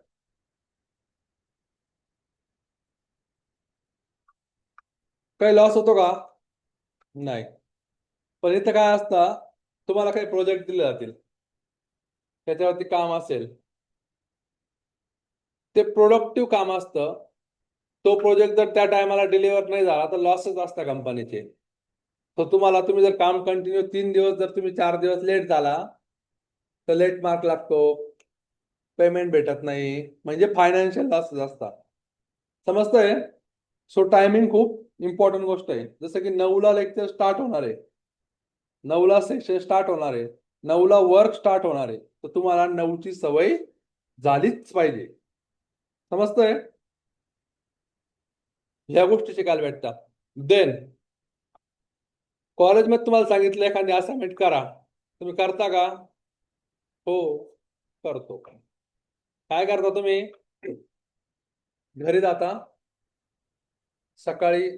काही लॉस होतो का, नाही. पण इथं काय असतं, तुम्हाला काही प्रोजेक्ट दिले जातील, त्याच्यावरती काम असेल, ते प्रोडक्टिव्ह काम असतं. तो प्रोजेक्ट जर त्या टायमाला डिलिव्हर नाही झाला तर लॉसच असतात कंपनीचे. तर तुम्ही जर काम कंटिन्यू 3 दिवस, जर तुम्ही 4 दिवस लेट झाला तर लेट मार्क लागतो, पेमेंट भेटत नाही, म्हणजे फायनान्शियल लॉसेस असतात. समजतंय. सो टायमिंग खूप इम्पॉर्टंट गोष्ट आहे. जसं की 9ला लेक्चर स्टार्ट होणार आहे, 9ला सेशन स्टार्ट होणार आहे, 9ला वर्क स्टार्ट होणार आहे, तर तुम्हाला 9ची सवय झालीच पाहिजे. समजतंय. ह्या गोष्टी शिकायला भेटतात. देन कॉलेजमध्ये तुम्हाला सांगितलं एखादी असाइनमेंट करा, तुम्ही करता का, हो करतो. काय करता तुम्ही, घरी जाता, सकाळी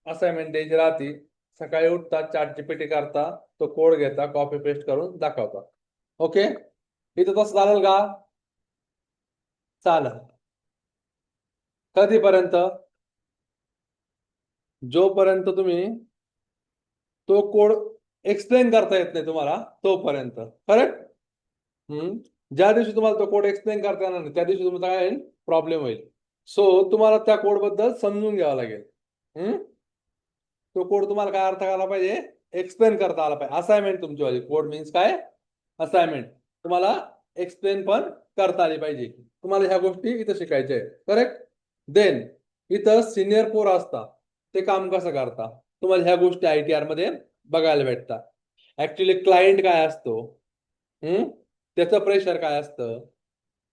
असाइनमेंट द्यायची राहती, सकाळी उठता, ChatGPT करता, तो कोड घेता, कॉपी पेस्ट करून दाखवता. ओके. इथं तसं चालेल का, चालेल. कधीपर्यंत, जोपर्यंत तुम्ही तो कोड एक्सप्लेन करता येत नाही तुम्हाला तोपर्यंत. करेक्ट. ज्या दिवशी तुम्हाला तो कोड एक्सप्लेन करता येणार नाही त्या दिवशी तुमचा काय होईल, प्रॉब्लेम होईल. सो तुम्हाला त्या कोड बद्दल समजून घ्यावं लागेल. तो कोड तुम्हाला काय अर्थ आला पाहिजे, एक्सप्लेन करता आला पाहिजे. असाइनमेंट तुमची वाली कोड मीन्स काय, असाइनमेंट तुम्हाला एक्सप्लेन पण करता आली पाहिजे. तुम्हाला ह्या गोष्टी इथं शिकायच्या आहेत. करेक्ट. देन इथं सिनियर पोर असतात, ते काम कसं करता, तुम्हाला ह्या गोष्टी ITR मध्ये बघायला भेटतात. ऍक्च्युली क्लायंट काय असतो, त्याचं प्रेशर काय असतं,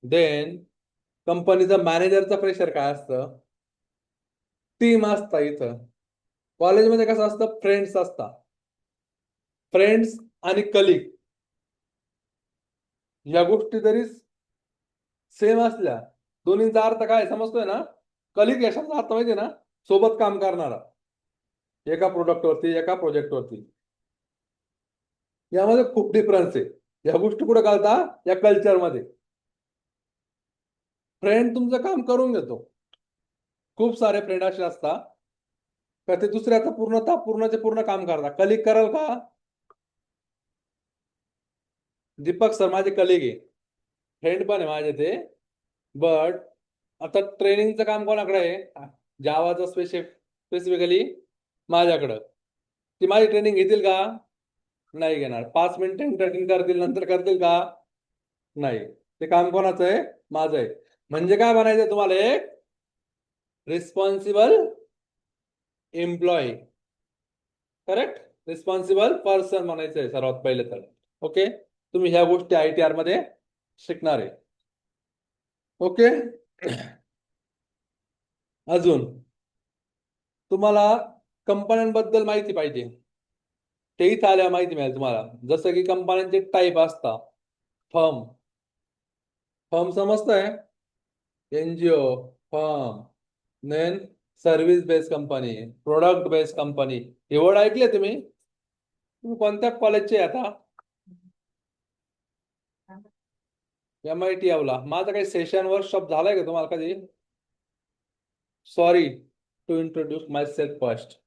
देन कंपनीचं मॅनेजरचं प्रेशर काय असतं, टीम असतं. इथं कॉलेजमध्ये कसं असतं, फ्रेंड्स असतात, फ्रेंड्स आणि कलिग या गोष्टी जरी सेम असल्या, दोन्हींचा अर्थ काय समजतोय ना. कलिग या शब्दाचा अर्थ माहिती ना, सोबत काम करणारा, एका प्रोडक्टवरती, एका प्रोजेक्टवरती. यामध्ये खूप डिफरन्स आहे. या गोष्टी कुठे कळतात, या कल्चरमध्ये. फ्रेंड तुमचं काम करून घेतो, खूप सारे फ्रेंड असे असतात का ते दुसऱ्याचं पूर्णचे पूर्ण काम करतात. कलिग कराल का, दीपक सर माझे कलिग आहे, फ्रेंड पण आहे माझे ते, बट आता ट्रेनिंगचं काम कोणाकडे आहे, जावाचं स्पेसिफिकली माझ्याकडं. ती माझी ट्रेनिंग घेतील का, नाही घेणार. 5 मिनिटं एंटरटेन करतील, नंतर करतील का, नाही. ते काम कोणाचं आहे, माझं आहे. म्हणजे काय बनायचं तुम्हाला, एक responsible employee. Correct. Responsible person म्हणायचं आहे सर्वात पहिले तर. ओके. तुम्ही ह्या गोष्टी ITR मध्ये शिकणार आहे. ओके. अजून तुम्हाला कंपन्यांबद्दल माहिती पाहिजे, ते इथं आल्यावर माहिती मिळेल तुम्हाला. जसं की कंपन्यांचे टाईप असतात, फर्म, फर्म समजतंय. NGO, firm, then service based company, product based company. हे वर्ड ऐकले तुम्ही? तुम्ही कोणत्या कॉलेजचे आता? MIT आवला. माझा काही सेशन वर्कशॉप झालाय का तुम्हाला कधी? Sorry to introduce myself first.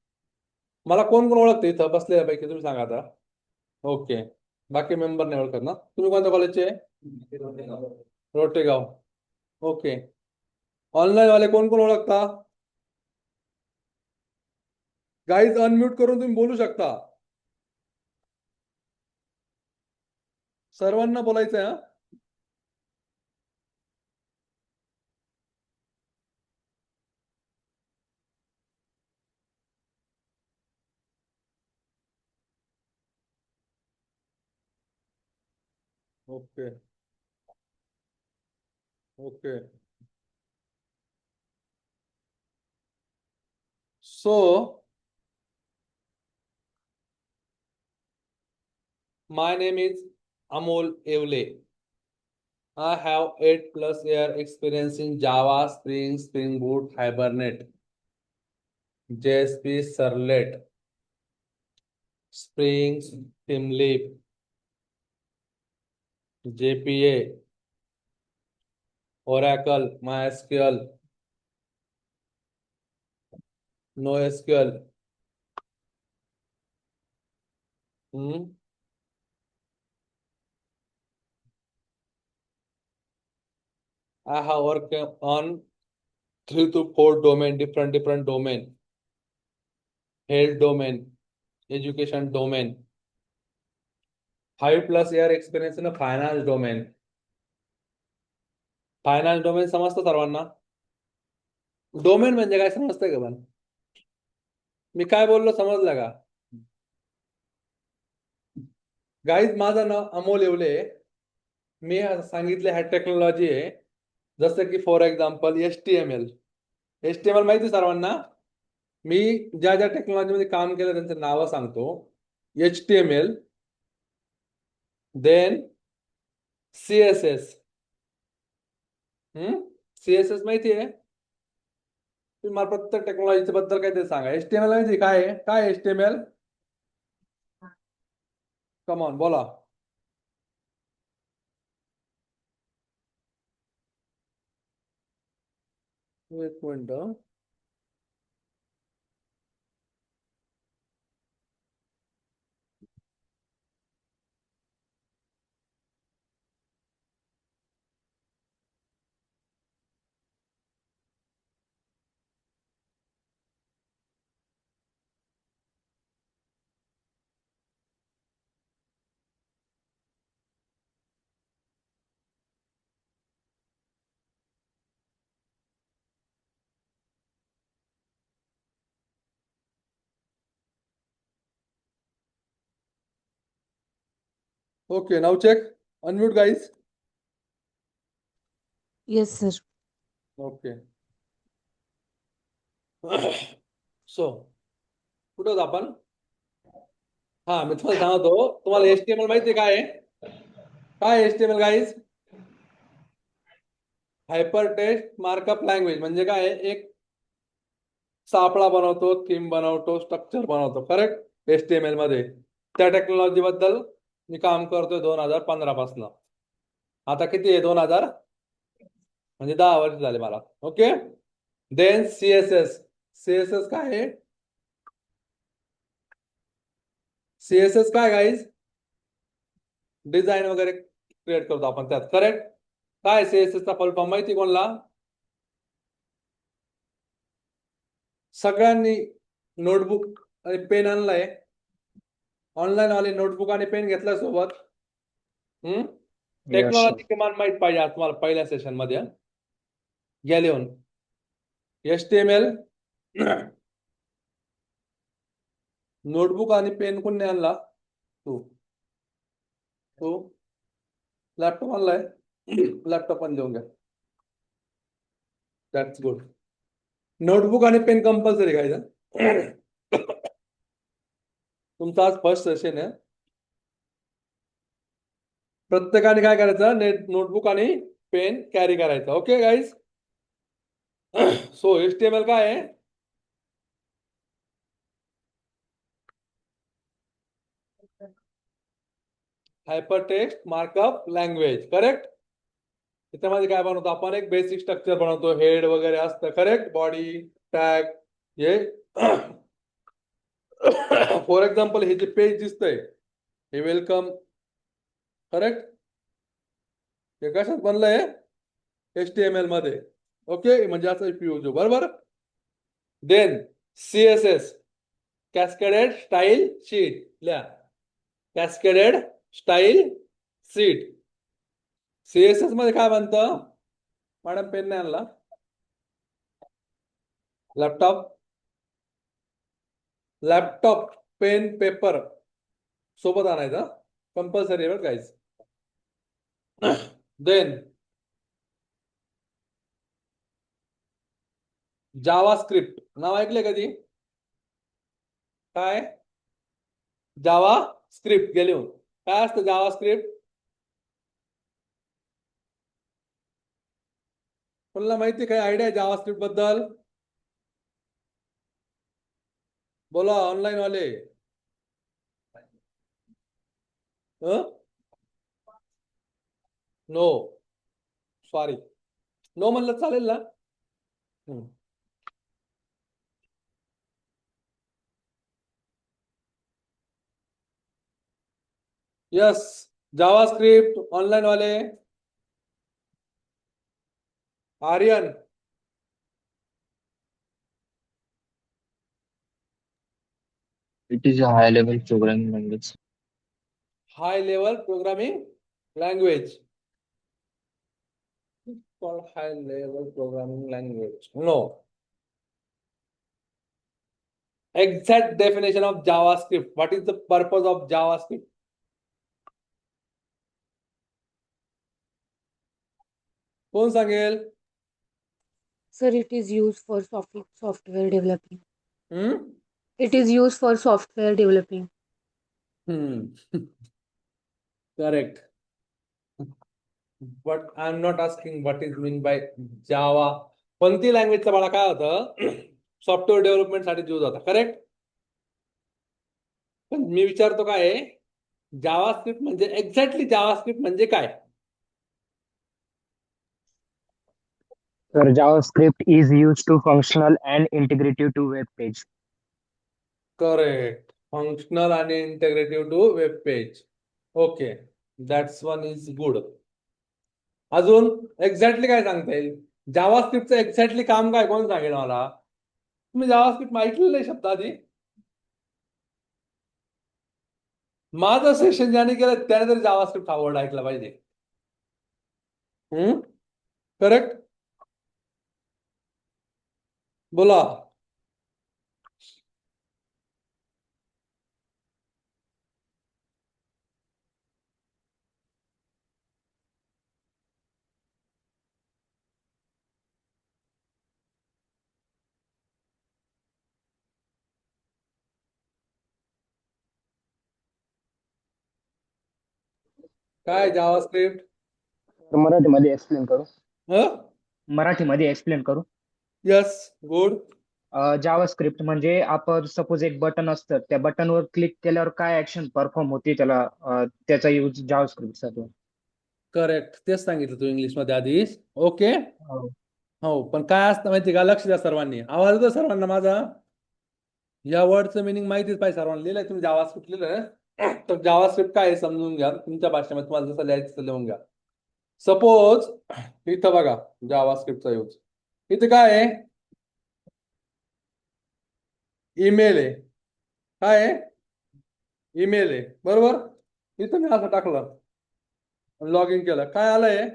मला कोण कोण ओळखते इथं बसलेल्यापैकी तुम्ही सांगा आता. ओके, बाकी मेंबर नाही ओळखत ना. तुम्ही कोणत्या कॉलेजचे? रोटेगाव. ओके, ऑनलाईन वाले कोण कोण ओळखता? गाईज अनम्यूट करून तुम्ही बोलू शकता. सर्वांना बोलायचं आहे हा. Okay okay. So my name is Amol Evle. I have 8+ year experience in Java, Spring, Spring Boot, Hibernate, JSP, Servlet, Spring, Teamleap, JPA, Oracle, MySQL, NoSQL. Hmm? I have worked on 3 to 4 different domain, health domain, education domain, 5+ year experience in a finance domain. Finance domain समजतं सर्वांना? Domain म्हणजे काय समजतंय का पण? मी काय बोललो समजलं का? गाईज माझं नाव अमोल येवले आहे. मी सांगितले ह्या टेक्नॉलॉजी आहे. जसं की फॉर एक्झाम्पल HTML. HTML माहिती सर्वांना? मी ज्या ज्या टेक्नॉलॉजीमध्ये काम केलं त्यांचं नावं सांगतो. HTML, then CSS. CSS माहिती आहे? तुम्ही मला प्रत्येक टेक्नॉलॉजी बद्दल काय ते सांगा. HTML माहिती काय आहे? काय HTML? कम ऑन बोला. एक minute. Okay, now check. Unmute, guys. Yes, sir. Okay. So कुठं होतो आपण? हा, मी तुम्हाला सांगतो. तुम्हाला HTML माहिती काय आहे? काय HTML guys? Hyper text markup language म्हणजे काय? एक सापळा बनवतो, थीम बनवतो, स्ट्रक्चर बनवतो. करेक्ट? HTML मध्ये त्या टेक्नॉलॉजी बद्दल मी काम करतोय 2015 पासून. आता किती आहे? 2000 म्हणजे 10 वर्ष झाले मला. ओके. Then CSS. CSS काय आहे? CSS काय गाईज? डिझाईन वगैरे क्रिएट करतो आपण त्यात. करेक्ट? काय CSS चा फुल फॉर्म माहिती कोणला? सगळ्यांनी नोटबुक आणि पेन आणलाय? ऑनलाईन वाले नोटबुक आणि पेन घेतलाय सोबत? टेक्नॉलॉजी किमान माहित पाहिजे आज तुम्हाला पहिल्या सेशन मध्ये. घ्या लिहून. HTML नोटबुक आणि पेन कोणी आणला? तू लॅपटॉप आणलाय? लॅपटॉप पण देऊन घ्या. That's good. नोटबुक आणि पेन कंपल्सरी घ्यायचं. तुमचं आज फर्स्ट सेशन आहे. प्रत्येकाने काय करायचं? नोटबुक आणि पेन कॅरी करायचं. Okay guys? सो HTML काय आहे? Hypertext markup language. करेक्ट. त्याच्यामध्ये काय बनवतो आपण? एक बेसिक स्ट्रक्चर बनवतो, हेड वगैरे असतं. करेक्ट. बॉडी टॅग हे फॉर एक्झाम्पल हे जे पेज दिसतंय हे वेलकम. करेक्ट. हे कशात बनलंय? HTML मध्ये. ओके, म्हणजे असं उपयोग बरोबर. Then CSS cascaded style sheet लिहा. Cascaded style sheet. CSS मध्ये काय बनतं? मॅडम पेन नाही आणला. लॅपटॉप पेन पेपर सोबत आणायचा कंपल्सरी आहे बरं गाईज. देन जावा स्क्रिप्ट नाव ऐकले कधी? काय जावा स्क्रिप्ट गेले हो. काय असतं जावा स्क्रिप्ट? कोणाला माहिती? काय आयडिया आहे जावा स्क्रिप्ट बद्दल? बोला ऑनलाईन वाले. नो सॉरी, नो म्हणलं चालेल ना? यस, जावा स्क्रिप्ट ऑनलाईन वाले. Aryan It is a high-level programming language. High level programming language. Called high level programming language. No. Exact definition of JavaScript. What is the purpose of JavaScript? कोण सांगेल? Sir, it is used for software developing. Hmm? It is used for software developing. Correct. But I'm not asking what is mean by Java. कोणती लँग्वेजचा मला काय होतं? Software development साठी use होता. Correct. पण मी विचारतो काय आहे? जावास्क्रिप्ट म्हणजे एक्झॅक्टली जावास्क्रिप्ट म्हणजे काय? Sir, JavaScript is used to functional and integrative to web page. Correct. Functional आणि integrative to web page. Okay, that's one is good. अजून एक्झॅक्टली काय सांगता येईल? जावास्क्रिप्टचं एक्झॅक्टली काम काय? कोण सांगेल मला? तुम्ही जावास्क्रिप्ट ऐकलेलं आहे शब्द आधी? माझं सेशन ज्याने केलं त्याने तरी जावास्क्रिप्ट हा वर्ड ऐकला पाहिजे. करेक्ट. बोला. काय जावास्क्रिप्ट? मराठीमध्ये एक्सप्लेन करू. ह मराठीमध्ये एक्सप्लेन करू. Yes, good. जावास्क्रिप्ट म्हणजे आपण सपोज एक बटन असतं, त्या बटनवर क्लिक केल्यावर काय ऍक्शन परफॉर्म होते त्याला त्याचा यूज जावास्क्रिप्टसाठी. करेक्ट, तेच सांगितलं तू इंग्लिश मध्ये आधीच. ओके. हो, पण काय असतं माहिती का? लक्ष द्या सर्वांनी. आवाज येतो सर्वांना माझा? या वर्डचं मिनिंग माहितीच पाहिजे सर्वांना. लिहिलंय तुम्ही जावास्क्रिप्ट लिहिलंय? तर जावास्क्रिप्ट काय आहे समजून घ्या. तुमच्या भाषेमध्ये तुम्हाला जसं लिहायचं तसं लिहून घ्या. सपोज इथं बघा जावास्क्रिप्टचा यूज. इथे काय आहे? ईमेल आहे. काय आहे? ईमेल आहे, बरोबर. इथं मी असं टाकलं, लॉग इन केलं, काय आलंय?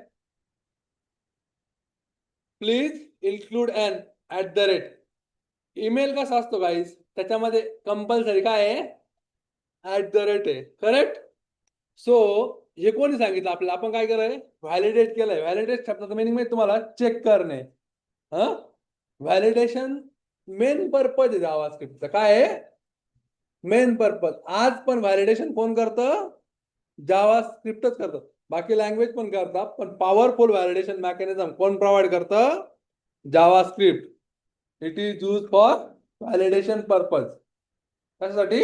Please include and @. ईमेल कसा असतो गाईज? त्याच्यामध्ये कंपल्सरी काय आहे? @. आहे. करेक्ट. सो हे कोणी सांगितलं आपल्याला? आपण काय केलंय? व्हॅलिडेट केलंय. व्हॅलिडेट शब्दाचं मिनिंग माहिती तुम्हाला? चेक करणे. व्हॅलिडेशन मेन पर्पज आहे जावास्क्रिप्टचा. काय आहे? Main purpose. आज पण व्हॅलिडेशन कोण करतं? जावास्क्रिप्टच करतं. बाकी लँग्वेज पण करतात, पण पॉवरफुल व्हॅलिडेशन मेकॅनिझम कोण प्रोव्हाइड करतं? JavaScript it is use for validation purpose. कशासाठी?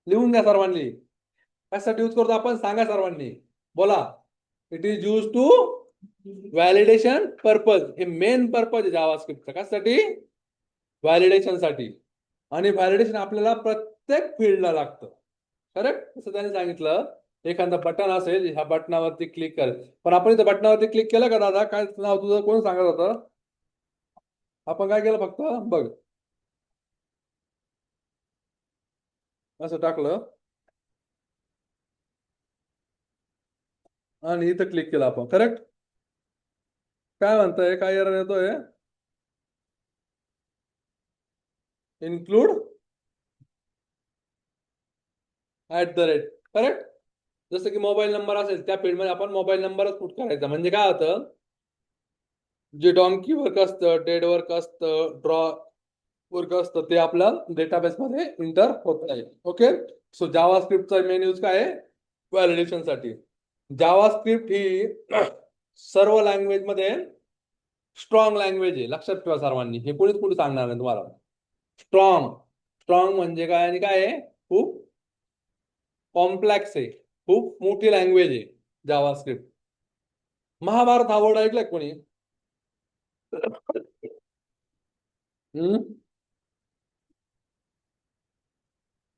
लिहून घ्या सर्वांनी. कशासाठी यूज करतो आपण सांगा सर्वांनी. बोला. It is use to validation purpose. हे मेन पर्पज आहे जावास्क्रिप्टचा. कशासाठी? व्हॅलिडेशन साठी. आणि व्हॅलिडेशन आपल्याला प्रत्येक फील्डला लागतं. करेक्ट? असं त्याने सांगितलं. एखादं बटन असेल, ह्या बटनावरती क्लिक कर. पण आपण इथं बटनावरती क्लिक केलं का दादा? काय नाव तुझं? कोण सांगत होतं? आपण काय केलं? फक्त बघ असं टाकलं आणि इथं क्लिक केलं आपण. करेक्ट? काय म्हणताय? काय एरर येतोय? इन्क्लूड @. करेक्ट? जसं की मोबाईल नंबर असेल त्या फील्डमध्ये आपण मोबाईल नंबरच पुट करायचा. म्हणजे काय होतं? जे डॉन्की वर्क असतं, डेड वर्क असतं, ड्रॉ वर्क असतं ते आपल्या डेटाबेसमध्ये इंटर होत नाही. ओके. सो जावास्क्रिप्टचा मेन यूज काय आहे? व्हॅलिडेशन साठी. जावास्क्रिप्ट ही सर्व लँग्वेज मध्ये स्ट्रॉंग लँग्वेज आहे. लक्षात ठेवा सर्वांनी. हे कोणीच कुठे सांगणार नाही तुम्हाला. स्ट्रॉंग. स्ट्रॉंग म्हणजे काय आणि काय आहे? खूप कॉम्प्लेक्स आहे. खूप मोठी लँग्वेज आहे जावास्क्रिप्ट. महाभारत हा वर्ड ऐकलाय कोणी?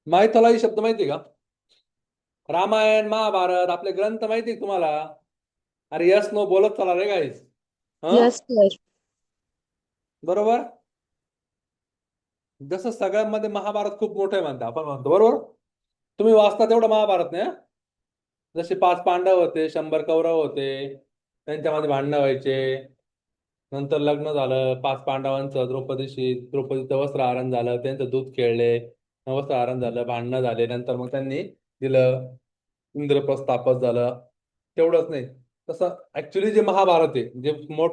मायथॉलॉजी शब्द माहिती का? रामायण महाभारत आपले ग्रंथ माहिती तुम्हाला? अरे यस नो बोलत चला रे गाईस. Yes, sir. बरोबर. जसं सगळ्यांमध्ये महाभारत खूप मोठं आहे म्हणता आपण म्हणतो. बरोबर. तुम्ही वाचता तेवढं महाभारत नाही. जसे 5 पांडव होते, 100 कौरव होते, त्यांच्यामध्ये भांडणं व्हायचे. नंतर लग्न झालं 5 पांडवांचं द्रौपदीशी. द्रौपदीचं वस्त्रहरण झालं, त्यांचं दूध खेळले, वस्त्रहरण झालं, भांडणं झाले. नंतर मग त्यांनी दिलं, इंद्रप्रस्थापच झालं. तेवढंच नाही, तसं ऍक्च्युली जे महाभारत आहे, जे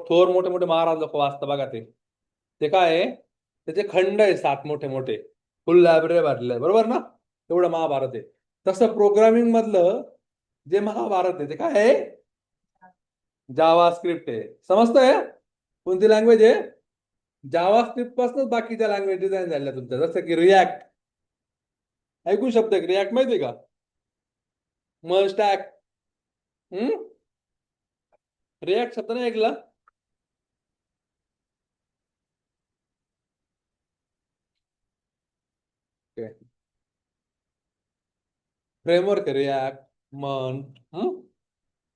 थोर मोठे मोठे महाराज लोक वाचता बघा, ते काय आहे? त्याचे खंड आहे 7 मोठे मोठे. फुल लायब्ररी भरले आहे. बरोबर ना? तेवढं महाभारत आहे. तसं प्रोग्रामिंग मधलं जे महाभारत आहे ते काय आहे? जावास्क्रिप्ट आहे. समजतंय? कोणती लँग्वेज आहे? जावास्क्रिप्ट पासूनच बाकीच्या लँग्वेज डिझाईन झाल्या तुमच्या. जसं की रिॲक्ट. ऐकून शब्द आहे रिॲक्ट माहितीये का? स्टॅक. रिॲक्ट शब्द नाही ऐकला? फ्रेमवर्क रिॲक्ट,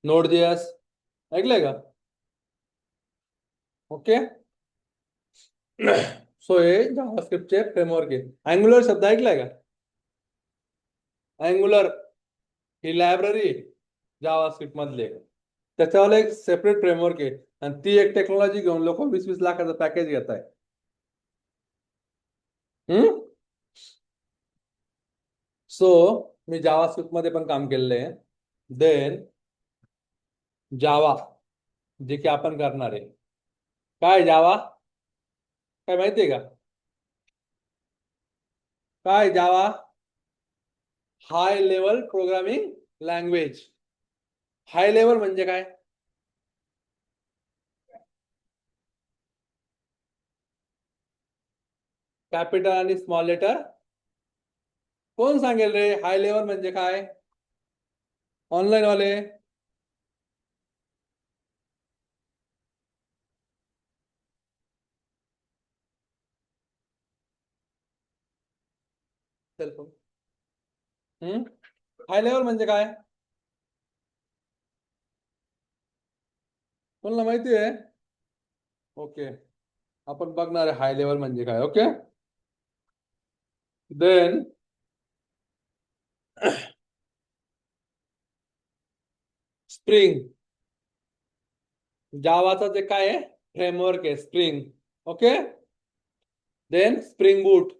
नोड.js ऐकलंय का? ओके. सो हे जावास्क्रिप्टचे फ्रेमवर्क आहे. अँग्युलर शब्द ऐकलाय का? अँग्युलर ही लायब्ररी जावास्क्रिप्ट मधले. त्याच्यावर एक सेपरेट फ्रेमवर्क आहे आणि ती एक टेक्नॉलॉजी घेऊन लोक 20-20 लाखाचं पॅकेज घेत आहे. सो मी जावास्क्रिप्ट मध्ये पण काम केलेलं आहे. देन जावा जे की आपण करणार आहे. काय जावा? काय माहितीये का? काय Java? High level programming language. High level म्हणजे काय? कॅपिटल आणि स्मॉल लेटर. कोण सांगेल रे हाय लेवल म्हणजे काय? ऑनलाईन वाले. सेलफोन. हाय लेवल म्हणजे काय? कोणाला माहिती आहे? ओके. आपण बघणार आहे हाय लेवल म्हणजे काय. ओके. Then spring. जावाचा जे काय आहे फ्रेमवर्क आहे Spring. Okay. Then Spring Boot.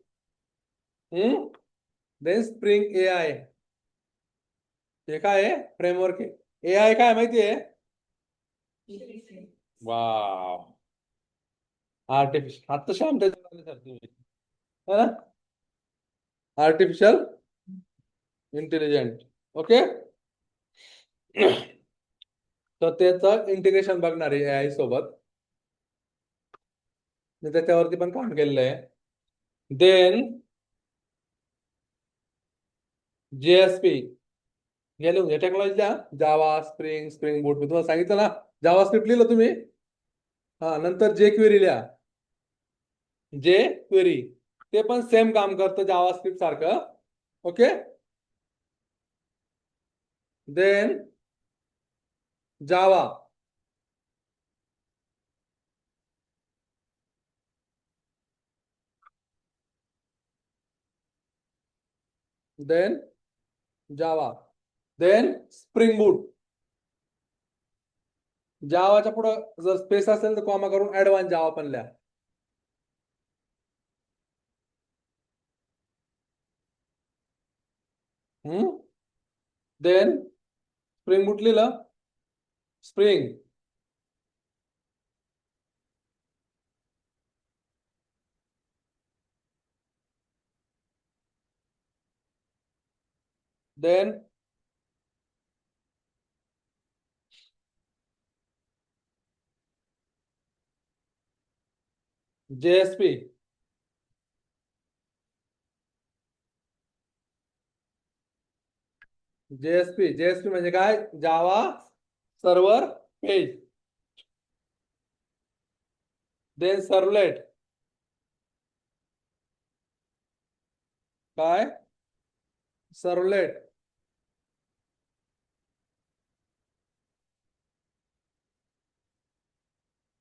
Then spring AI. हे काय आहे? फ्रेमवर्क आहे. AI काय माहिती आहे? वाव. आर्टिफिशियल. आता शाम आर्टिफिशियल इंटेलिजंट. ओके. तर त्याचं इंटिग्रेशन बघणार आहे AI सोबत. मी त्याच्यावरती पण काम केलेलं आहे. देन JSP गेले म्हणजे टेक्नॉलॉजीच्या जावा, स्प्रिंग बूट मी तुम्हाला सांगितलं ना, जावा स्क्रिप्ट लिहिलं तुम्ही. हा, नंतर jQuery लिहा. jQuery ते पण सेम काम करतं जावा स्क्रिप्ट सारखं. ओके. देन जावा, देन जावा, देन स्प्रिंग बूट. जावाच्या पुढं जर स्पेस असेल तर कॉमा करून ऍडव्हान्स जावा पण लिहा. देन स्प्रिंग बूट लिहिलं. स्प्रिंग, देन JSP, JSP म्हणजे काय? Java server page. Then servlet, काय? Servlet.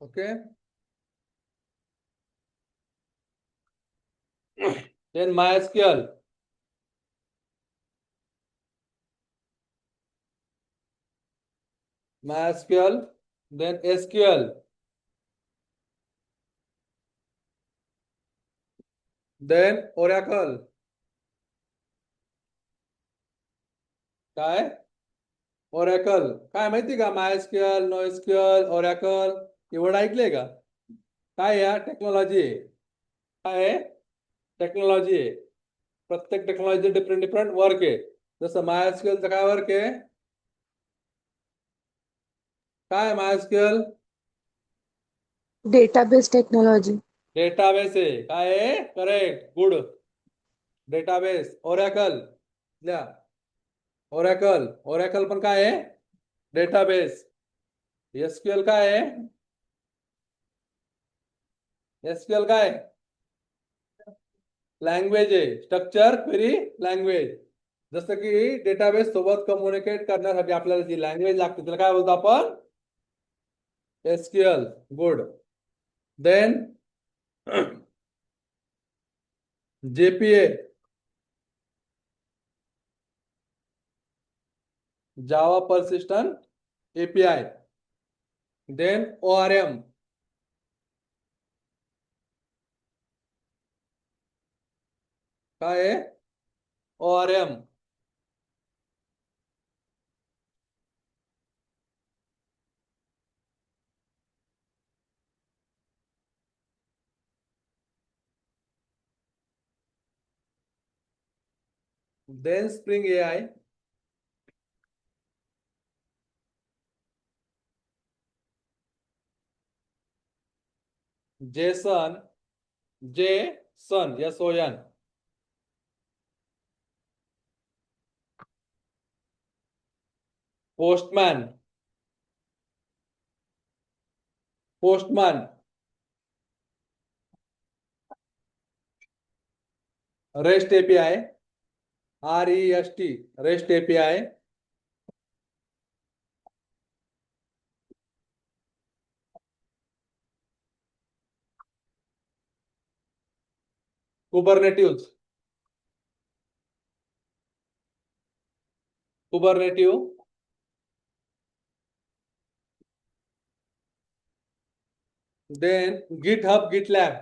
Okay. Then MySQL, then SQL, then Oracle, काय? Oracle काय माहिती का? MySQL, NoSQL, Oracle एवढं ऐकलंय का? काय या टेक्नॉलॉजी आहे? काय आहे? टेक्नॉलॉजी आहे. प्रत्येक टेक्नॉलॉजी डिफरंट वर्क आहे. जसं MySQL चं काय वर्क आहे? काय MySQL? Database technology. डेटाबेस आहे. काय आहे? Correct, good. डेटाबेस. Oracle लिहा. Oracle पण काय आहे? डेटाबेस. SQL काय आहे? SQL काय? लँग्वेज आहे. Structure query language. जसं की डेटाबेस सोबत कम्युनिकेट करण्यासाठी आपल्याला जी लँग्वेज लागते त्याला काय बोलतो आपण? SQL. Good. Then JPA, Java persistent API. Then ORM, काय आहे? ORM. Then spring AI, JSON, JSON. Postman, REST API, REST API. Kubernetes, then GitHub, GitLab.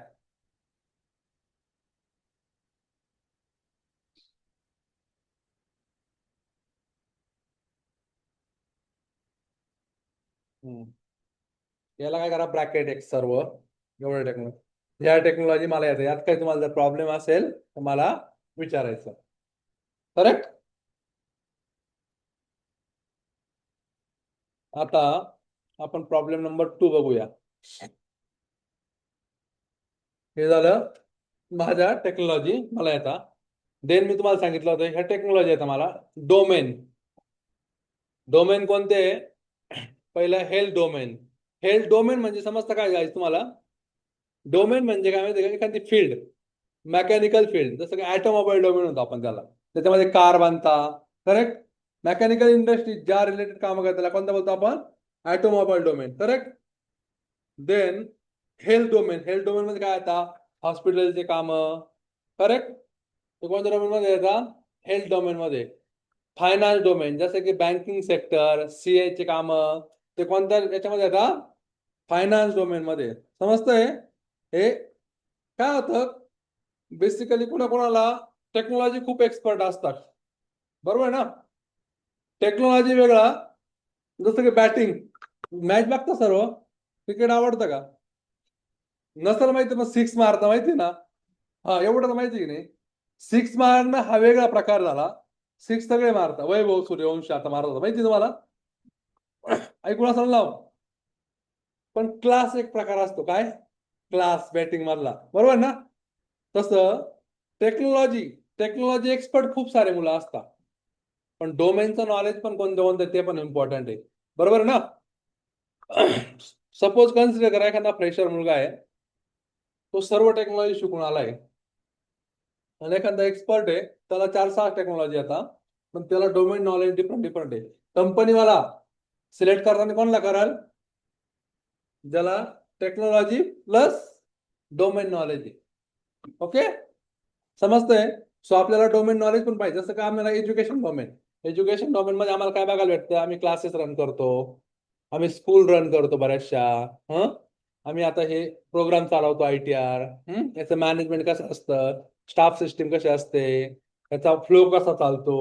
याला काय करा? ब्रॅकेट एक सर्व एवढं टेक्नॉलॉजी. या टेक्नॉलॉजी मला येते. यात काही तुम्हाला जर प्रॉब्लेम असेल तर मला विचारायचं. करेक्ट. आता आपण प्रॉब्लेम नंबर 2 बघूया. हे झालं माझ्या टेक्नॉलॉजी मला येता. देन मी तुम्हाला सांगितलं होतं ह्या टेक्नॉलॉजी येतं मला. डोमेन डोमेन कोणते? पहिलं हेल्थ डोमेन. हेल्थ डोमेन म्हणजे समजतं काय guys तुम्हाला? डोमेन म्हणजे काय माहिती का? एखादी फील्ड, मेकॅनिकल फील्ड, जसं की ऑटोमोबाईल डोमेन होतो आपण त्याला. त्याच्यामध्ये कार बांधता, करेक्ट. मेकॅनिकल इंडस्ट्री ज्या रिलेटेड काम करतात त्याला कोणता बोलतो आपण? Automobile domain, correct. Then health domain. Health domain मध्ये काय येतात? हॉस्पिटलचे काम, करेक्ट. ते कोणत्या डोमेन मध्ये येतात? हेल्थ डोमेन मध्ये. फायनान्स डोमेन जसं की बँकिंग सेक्टर, सीए चे काम, ते कोणत्या याच्यामध्ये येतात? फायनान्स डोमेन मध्ये. समजतंय? हे काय होतं, बेसिकली कोणाकोणाला टेक्नॉलॉजी खूप एक्सपर्ट असतात, बरोबर आहे ना. टेक्नॉलॉजी वेगळा, जसं की बॅटिंग, मॅच बघता सर्व, क्रिकेट आवडतं का? नसेल माहिती मग सिक्स मारता माहिती ना. हा, एवढं तर माहिती की नाही. सिक्स मारणं हा वेगळा प्रकार झाला. सिक्स सगळे मारता, वैभव सूर्यवंशी आता मारत होता माहिती तुम्हाला, ऐकून असेल ना. पण क्लास एक प्रकार असतो, काय? क्लास बॅटिंग मधला, बरोबर ना. तसं टेक्नॉलॉजी टेक्नॉलॉजी एक्सपर्ट खूप सारे मुलं असतात, पण डोमेनचं नॉलेज पण कोणतं कोणतं ते पण इम्पॉर्टंट आहे, बरोबर ना. सपोज कन्सिडर करा एखादा फ्रेशर मुलगा आहे, तो सर्व टेक्नॉलॉजी शिकून आलाय, आणि एखादा एक्सपर्ट आहे त्याला 4-6 टेक्नॉलॉजी आता, पण त्याला डोमेन नॉलेज डिफरंट डिफरंट आहे. कंपनीवाला सिलेक्ट करताना कोणला कराल? ज्याला टेक्नॉलॉजी प्लस डोमेन नॉलेज आहे. ओके, समजतंय? सो आपल्याला डोमेन नॉलेज पण पाहिजे. जसं का आम्हाला एज्युकेशन डोमेन मध्ये आम्हाला काय बघायला भेटतं? आम्ही क्लासेस रन करतो, आम्ही स्कूल रन करतो बऱ्याचशा. आम्ही आता हे प्रोग्राम चालवतो ITR. याचं मॅनेजमेंट कसं असतं, स्टाफ सिस्टीम कशी असते, याचा फ्लो कसा चालतो,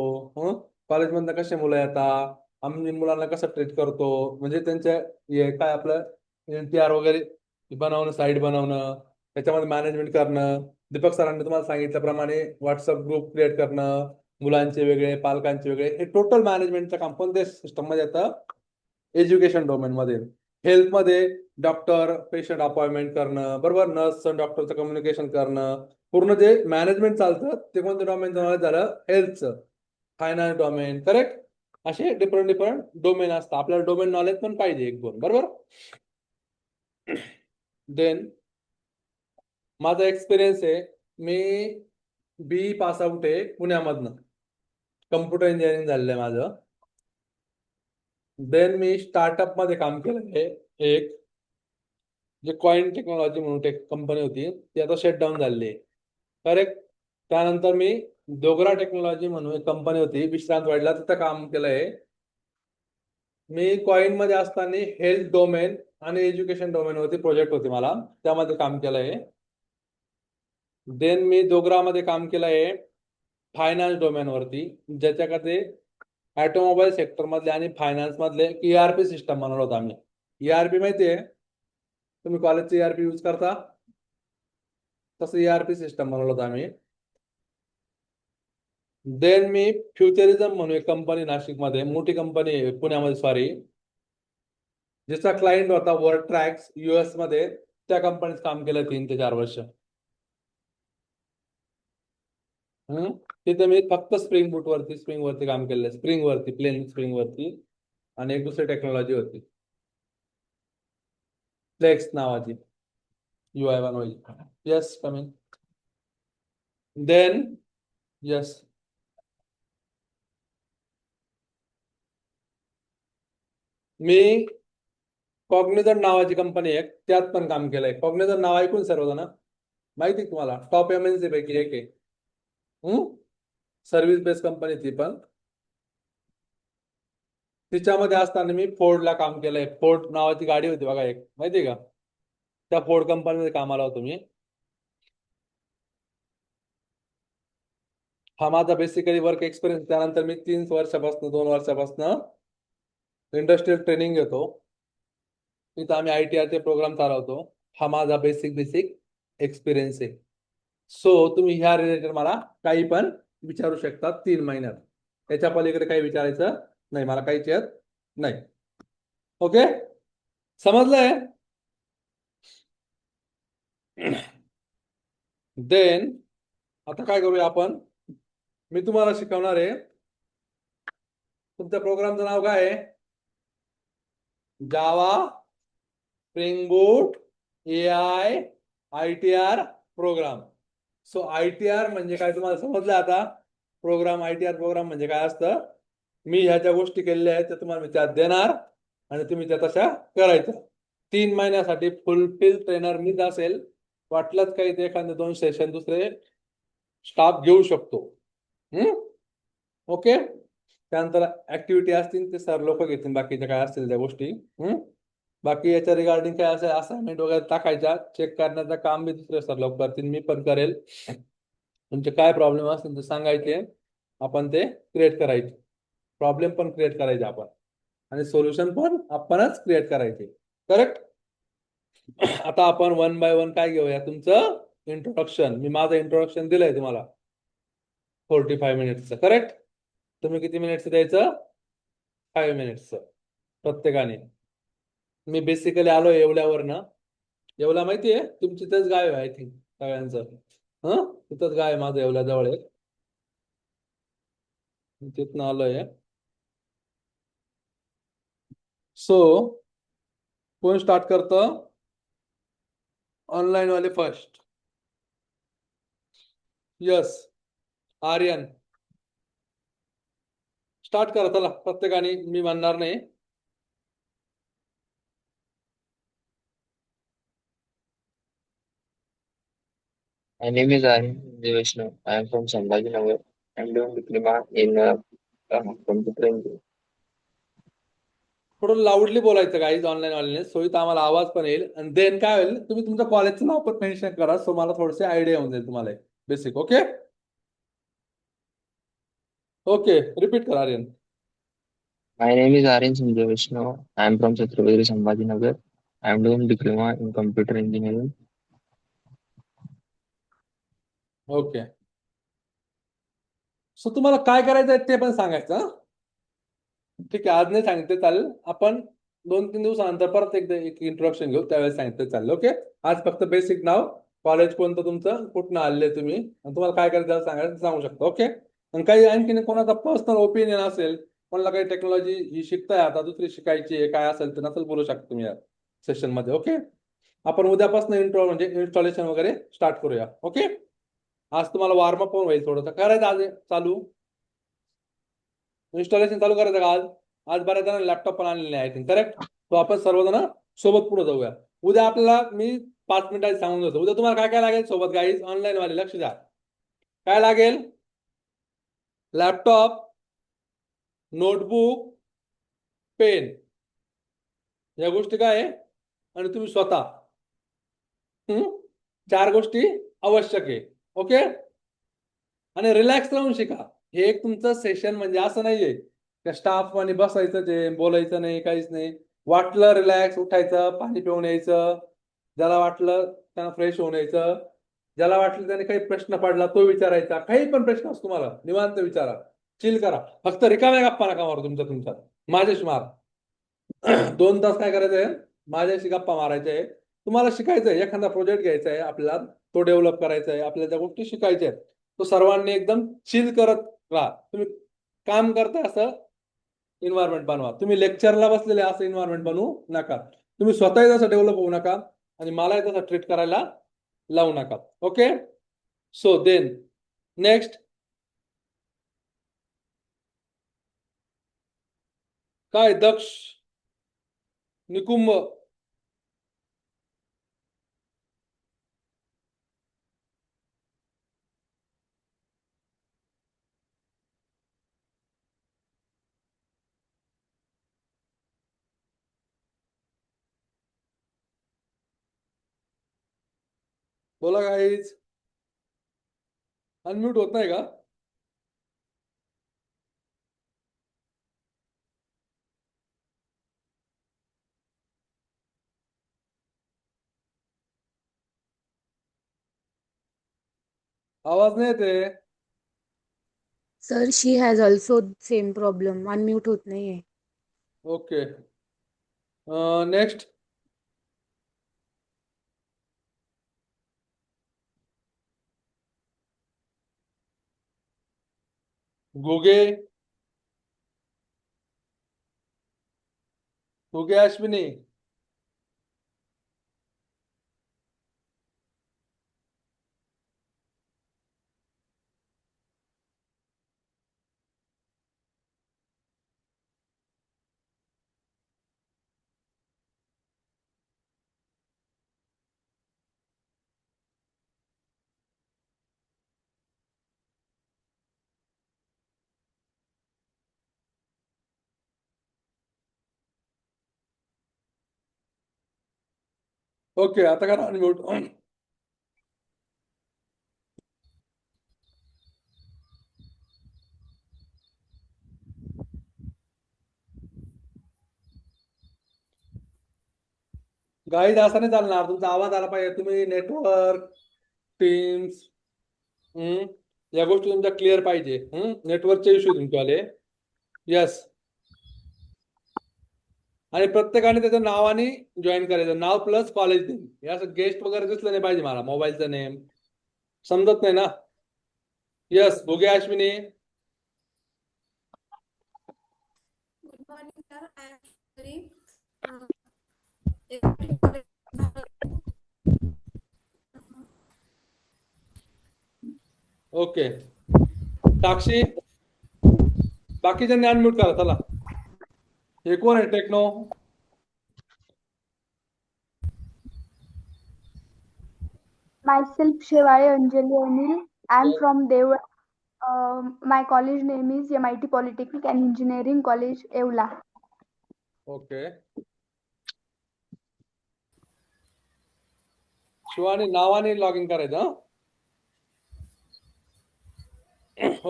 कॉलेजमधनं कसे मुलं येतात, आम्ही मुलांना कसं ट्रीट करतो, म्हणजे त्यांच्या हे काय आपलं NTR वगैरे बनवणं, साईट बनवणं, त्याच्यामध्ये मॅनेजमेंट करणं. दीपक सरांनी तुम्हाला सांगितल्याप्रमाणे व्हॉट्सअप ग्रुप क्रिएट करणं, मुलांचे वेगळे, पालकांचे वेगळे, हे टोटल मॅनेजमेंटचं काम कोणत्या सिस्टम मध्ये येतं? एज्युकेशन डोमेन मध्ये. हेल्थ मध्ये डॉक्टर पेशंट अपॉइंटमेंट करणं, बरोबर, नर्स डॉक्टरचं कम्युनिकेशन करणं, पूर्ण जे मॅनेजमेंट चालतं ते कोणत्या डोमेनचं नॉलेज झालं? हेल्थचं. Finance domain, correct. असे डिफरंट डिफरंट डोमेन असतात. आपल्याला डोमेन नॉलेज पण पाहिजे एक दोन, बरोबर. देन माझा एक्सपिरियन्स आहे, मी BE पास आउट आहे पुण्यामधनं, कम्प्युटर इंजिनिअरिंग झालेलं आहे माझं. देन मी स्टार्टअप मध्ये काम केलं आहे एक, जे कॉइन टेक्नॉलॉजी म्हणून कंपनी होती, ती आता शटडाऊन झालेली आहे, करेक्ट. त्यानंतर मी डोगरा टेक्नॉलॉजी म्हणून एक कंपनी होती विश्रांतवाडीला, तिथं काम केलंय. मी कॉइन मध्ये असताना हेल्थ डोमेन आणि एज्युकेशन डोमेन वरती प्रोजेक्ट होते मला, त्यामध्ये काम केलंय. देन मी डोगरामध्ये काम केलंय फायनान्स डोमेन वरती, ज्याच्याकडे ऑटोमोबाईल सेक्टर मधले आणि फायनान्स मधले ERP सिस्टम बनवलं होतं आम्ही. ERP माहितीये तुम्ही कॉलेजचे ERP यूज करता, तसं ERP सिस्टम बनवलं होतं आम्ही. देन मी फ्युचरिझम म्हणून एक कंपनी नाशिकमध्ये, मोठी कंपनी आहे पुण्यामध्ये, सॉरी, ज्याचा क्लायंट होता वर्ल्ड ट्रॅक्स US मध्ये, त्या कंपनीत काम केलं 3 ते 4 वर्ष. तिथे मी फक्त स्प्रिंग वरती काम केलं, स्प्रिंग वरती, प्लेन स्प्रिंग वरती, आणि एक दुसरी टेक्नॉलॉजी होती फ्लेक्स नावाची, UI बनवायची. Yes, coming. देन येस, मी कॉग्निझंट नावाची कंपनी आहे, त्यात पण काम केलंय. कॉग्निझंट नाव ऐकून सर्वजण माहिती आहे तुम्हाला, टॉप MNC पैकी एक आहे. सर्व्हिस बेस्ड कंपनी ती पण. तिच्यामध्ये असताना मी फोर्डला काम केलंय. फोर्ड नावाची गाडी होती बघा एक, माहिती का, त्या फोर्ड कंपनीमध्ये कामाला होतो मी. हा माझा बेसिकली वर्क एक्सपिरियन्स. त्यानंतर मी 2 वर्षापासून इंडस्ट्रियल ट्रेनिंग घेतो. तिथं आम्ही ITR चे प्रोग्राम चालवतो. हा माझा बेसिक एक्सपिरियन्स आहे. सो तुम्ही ह्या रिलेटेड मला काही पण विचारू शकता 3 महिन्यात. त्याच्या पलीकडे काही विचारायचं नाही, मला काहीच येत नाही. ओके, समजलंय? देन आता काय करूया आपण, मी तुम्हाला शिकवणार आहे. तुमच्या प्रोग्रामचं नाव काय आहे? Java spring boot AI ITR प्रोग्राम. सो ITR म्हणजे काय तुम्हाला समजलं आता? प्रोग्राम ITR प्रोग्राम म्हणजे काय असतं? मी ह्या ज्या गोष्टी केलेल्या आहेत त्या तुम्हाला मी त्यात देणार आणि तुम्ही त्या तशा करायच्या. 3 महिन्यासाठी फुलफिल ट्रेनर मीच असेल. वाटलंच काही ते एखादे 2 सेशन दुसरे स्टाफ घेऊ शकतो. ओके. त्यानंतर ऍक्टिव्हिटी असतील ते सर लोक घेतील, बाकीच्या काय असतील त्या गोष्टी. बाकी याच्या रिगार्डिंग काय असेल असाइनमेंट वगैरे टाकायच्या, चेक करण्याचं काम मी दुसरे सर लोक करतील, मी पण करेल. तुमचे काय प्रॉब्लेम असतील ते सांगायचे, आपण ते क्रिएट करायचे. प्रॉब्लेम पण क्रिएट करायचे आपण आणि सोल्युशन पण आपणच क्रिएट करायचे. करेक्ट. आता आपण 1 बाय 1 काय घेऊया, तुमचं इंट्रोडक्शन. मी माझं इंट्रोडक्शन दिलंय तुम्हाला 45 मिनिट्सचं. करेक्ट. तुम्ही किती मिनिट्स द्यायचं? 5 मिनिट्सचं प्रत्येकाने. मी बेसिकली आलो येवल्यावरनं. येवला माहितीये तुमची? तेच गाव आहे आय थिंक सगळ्यांचं. तिथंच गाव आहे माझं, येवल्याजवळ आहे. तिथनं आलोय. सो कोण स्टार्ट करतं? ऑनलाईन वाले फर्स्ट. यस, आर्यन स्टार्ट करा. चला प्रत्येकाने, मी म्हणणार नाही. My name is Aryan Vishnu. I am from Sambhajinagar. I am doing diploma in computer engineering. थोडं लाऊडली बोलायचं गाईज, ऑनलाईन वाल्याने, सो इथं आम्हाला आवाज पण येईल. आणि देन काय होईल, तुम्ही तुमच्या कॉलेजचं नाव पण मेन्शन करा, सो मला थोडेसे आयडिया येऊन जाईल तुम्हाला बेसिक. ओके ओके, रिपीट करा Aryan. My name is Aryan Sanjay Vishnu. I am from Chhatrapati Sambhajinagar. I am doing diploma in computer engineering. Okay. So तुम्हाला काय करायचं आहे ते पण सांगायचं. ठीक आहे, आज नाही सांगितलं चालेल, आपण 2-3 दिवसानंतर परत एकदा एक इंट्रोडक्शन घेऊ, त्यावेळेस सांगितलं चालेल. ओके. आज फक्त बेसिक नाव, कॉलेज कोणतं तुमचं, कुठनं आले तुम्ही, आणि तुम्हाला काय करायचं सांगायचं सांगू शकता. ओके. आणि काही आणखीन कोणाचा पर्सनल ओपिनियन असेल, कोणाला काही टेक्नॉलॉजी ही शिकताय आता, दुसरी शिकायची आहे, काय असेल तर नसेल बोलू शकता तुम्ही या सेशन मध्ये. ओके. आपण उद्यापासून म्हणजे इन्स्टॉलेशन वगैरे स्टार्ट करूया. ओके. आज तुम्हाला वॉर्मअप पण होईल, थोडंसं करायचं आज चालू. इन्स्टॉलेशन चालू करायचं का आज? आज बऱ्याच जण लॅपटॉप पण आणलेले आहे आय थिंक. करेक्ट. तो आपण सर्वजण सोबत पुढे जाऊया. उद्या आपल्याला मी 5 मिनिटात सांगून देतो. उद्या तुम्हाला काय काय लागेल सोबत गाईज, ऑनलाईन वाले लक्ष द्या. काय लागेल? लॅपटॉप, नोटबुक, पेन, या गोष्टी काय आहे, आणि तुम्ही स्वतः 4 गोष्टी आवश्यक आहे. ओके. आणि रिलॅक्स राहून शिका. हे एक तुमचं सेशन म्हणजे असं नाहीये त्या स्टाफ आणि बसायचं, ते बोलायचं नाही, काहीच नाही. वाटलं रिलॅक्स उठायचं, पाणी पिऊन यायचं, ज्याला वाटलं त्यांना फ्रेश होऊन यायचं, ज्याला वाटलं त्याने काही प्रश्न पडला तो विचारायचा. काही पण प्रश्न असतो तुम्हाला निवांत विचारा, चिल करा. फक्त रिकाम्या गप्पा नका मारू तुमच्यात. माझ्याशी मार. 2 तास काय करायचंय? माझ्याशी गप्पा मारायच्या आहे. तुम्हाला शिकायचंय, एखादा प्रोजेक्ट घ्यायचा आहे आपल्याला, तो डेव्हलप करायचा आहे, आपल्याला त्या गोष्टी शिकायच्या आहेत. तो सर्वांनी एकदम चिल करत राहा. तुम्ही काम करताय असं एन्व्हायरमेंट बनवा. तुम्ही लेक्चरला बसलेले असं एन्व्हायरमेंट बनवू नका. तुम्ही स्वतःही तसं डेव्हलप होऊ नका आणि मलाही तसं ट्रीट करायला लावू नका. ओके. सो देन नेक्स्ट काय? दक्ष निकुंभ. बोला गाईज. अनम्यूट होत नाही का? आवाज नाही येते. Sir she has also same problem, unmute होत नाहीये. Okay. Next. Guge Guge Ashwini okay आता करा अनम्यूट गाईज असं नाही चालणार तुमचा आवाज आला पाहिजे तुम्ही नेटवर्क टीम्स या गोष्टी तुमच्या क्लिअर पाहिजे नेटवर्कचे इश्यू तुमच्यावाले यस आणि प्रत्येकाने त्याचं नावाने जॉईन करायचं नाव प्लस कॉलेज नेम हे असं गेस्ट वगैरे दिसलं नाही पाहिजे मला मोबाईलचं नेम समजत नाही ना yes Bhoge Ashwini Good morning, sir. I am Shri. Okay Sakshi बाकीच्यांनी अनम्यूट करा चला हे कोण आहे techno Myself Shivaya Anjali Anil. I am from Dev. My college name is MIT Polytechnic and Engineering College, Evla. Okay Shivani नावाने लॉग इन करायचं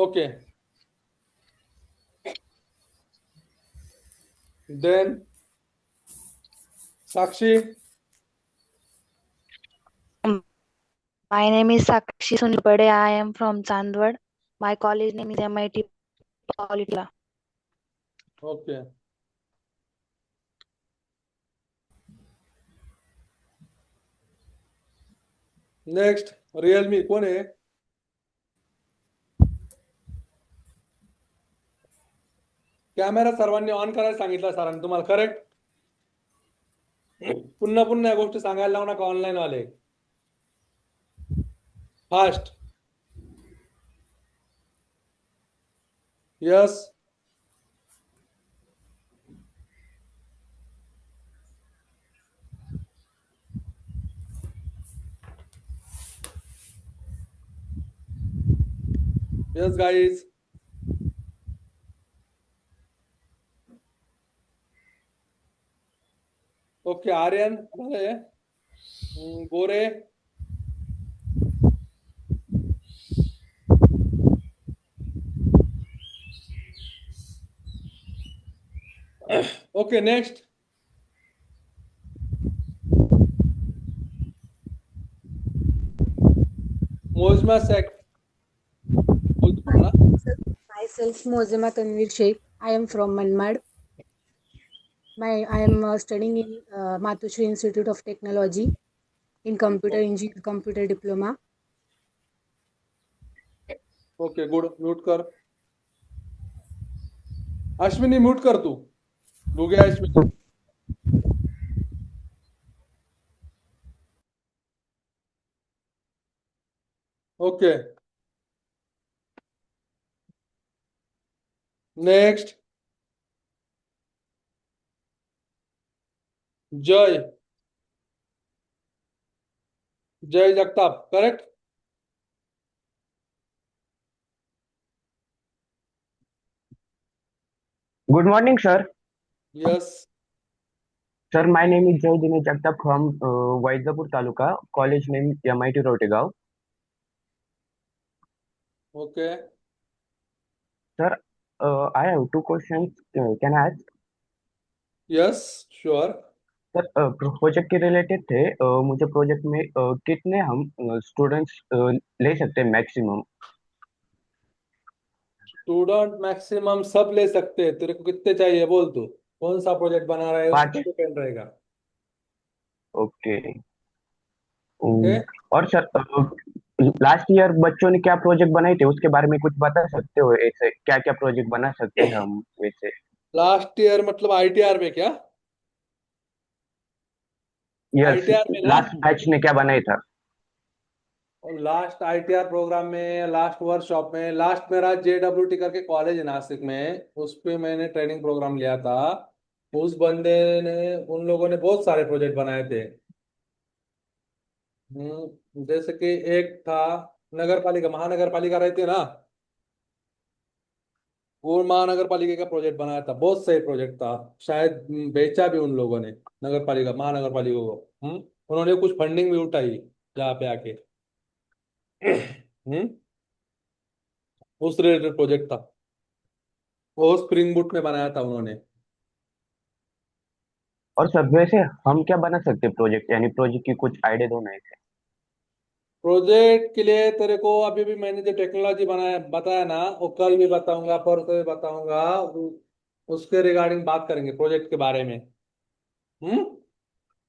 okay then Sakshi My name is Sakshi Sunilpade. I am from Chandwad. My college name is MIT Polytechnic. Okay next Realme कोण आहे camera सर्वांनी on करायला सांगितलं सरांनी तुम्हाला correct पुन्हा पुन्हा या गोष्टी सांगायला लावू नका ऑनलाईन वाले fast yes yes guys okay Aryan झालंय गोरे ओके नेक्स्ट मोजमा सेक Myself Mozema Tanvir Sheikh. I am from Manmad. I am studying in Matushri Institute of Technology in computer engineering, computer diploma. Okay good mute कर Ashwini mute कर तू Guge Ashwini okay next Jay Jay Jagtap correct Good morning, sir. Yes Sir, my name is Jay Dinesh Jagtap from Vaidapur Taluka. College name MIT Rotegaon. Okay Sir, I have two questions. Can I ask? Yes sure sir project K related थे। मुझे project में कितने हम students ले सकते हैं maximum? Student maximum सब ले सकते हैं तेरे को कितने चाहिए बोल तू कौन सा प्रोजेक्ट बना रहा है उस पाँच। पर डिपेंड रहेगा ओके। ओके और सर लास्ट ईयर बच्चों ने क्या प्रोजेक्ट बनाए थे उसके बारे में कुछ बता सकते हो? ऐसे क्या क्या प्रोजेक्ट बना सकते हैं हम वैसे? लास्ट ईयर मतलब आईटीआर में क्या? यस, आईटीआर में ना? लास्ट बैच ने क्या बनाया था? और लास्ट आईटीआर प्रोग्राम में, लास्ट वर्कशॉप में, लास्ट मेरा जेडब्ल्यूटी करके कॉलेज है नासिक में, उस पे मैंने ट्रेनिंग प्रोग्राम लिया था। उस बंदे ने, उन लोगों ने बहुत सारे प्रोजेक्ट बनाए थे। जैसे कि एक था नगर पालिका, महानगर पालिका रहती है ना, वो महानगर पालिका का प्रोजेक्ट बनाया था। बहुत सही प्रोजेक्ट था। शायद बेचा भी उन लोगों ने, नगर पालिका, महानगर पालिका को। उन्होंने कुछ फंडिंग भी उठाई जहाँ पे आके। हम्म उस रिलेटेड प्रोजेक्ट था वो, स्प्रिंग बूट में बनाया था उन्होंने। और सब वैसे हम क्या बना सकते हैं प्रोजेक्ट, यानी प्रोजेक्ट की कुछ आइडिया दो ना ऐसे। प्रोजेक्ट के लिए तेरे को अभी भी मैंने जो टेक्नोलॉजी बनाया बताया ना, वो कल भी बताऊंगा, परसों भी बताऊंगा। उसके रिगार्डिंग बात करेंगे प्रोजेक्ट के बारे में। हम्म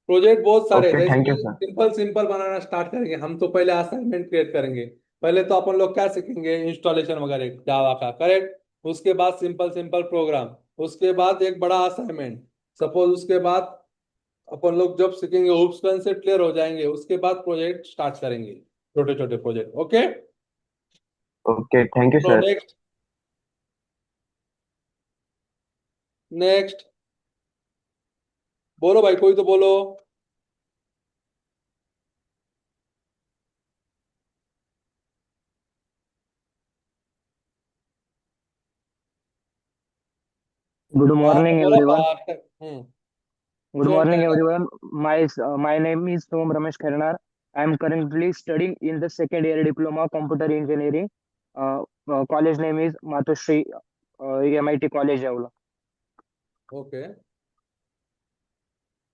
प्रोजेक्ट बहुत सारे हैं। ओके, जैसे थैंक कि you sir. Simple simple banana start करेंगे हम, तो पहले असाइनमेंट क्रिएट करेंगे। पहले तो अपन लोग क्या सीखेंगे, इंस्टॉलेशन वगैरह जावा का, करेक्ट। उसके बाद सिंपल सिंपल प्रोग्राम, उसके बाद एक बड़ा असाइनमेंट। सपोज उसके बाद अपन लोग जब सीखेंगे, हुप्स कंसेप्ट क्लियर हो जाएंगे, उसके बाद प्रोजेक्ट स्टार्ट करेंगे, छोटे छोटे project. Okay. Okay, thank you तो सर। नेक्स्ट, नेक्स्ट बोलो भाई, कोई तो बोलो। Good हाँ तो morning, बोलो everyone. फास्ट। Good सोम morning, कहना। everyone. My name is Som Ramesh Kharinar. I am currently studying in the second year diploma of computer engineering. College name is Matushri MIT College, Javla. Okay,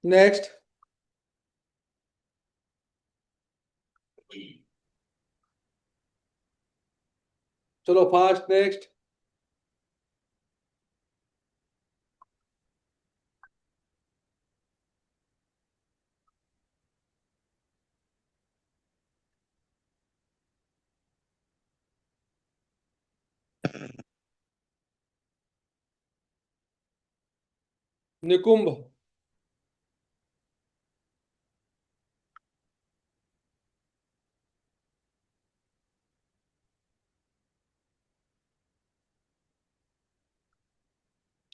next. चलो fast, next. Nikumbh.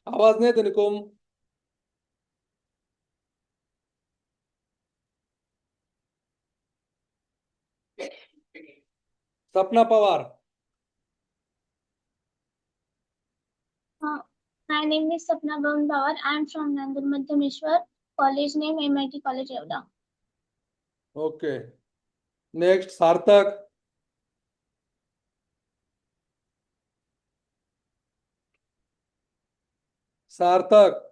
आवाज नहीं थे Nikumbh. Sapna Pawar. My name is Sapna Bhavan Pawar. I am from Nandan Madhyameshwar. College name MIT College, Yeola. Okay, next. Sarthak. Sarthak.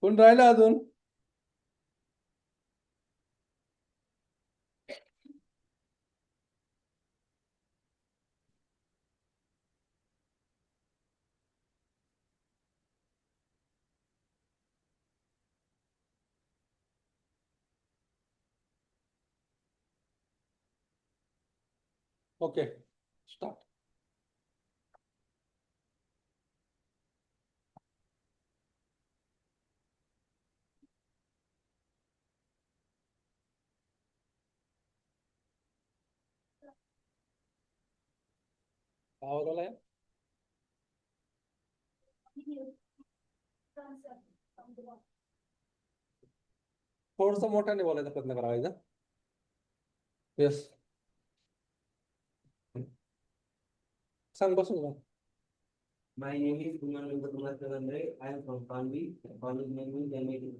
कोण राहिला अजून? Okay, start. आवाज आला है? थोडस मोठ्याने बोलायचा प्रयत्न करायचा. येस, सांग बसून मग. My name is Gumananda Kumar Kadandre. I am from Panvi. College name is MIT.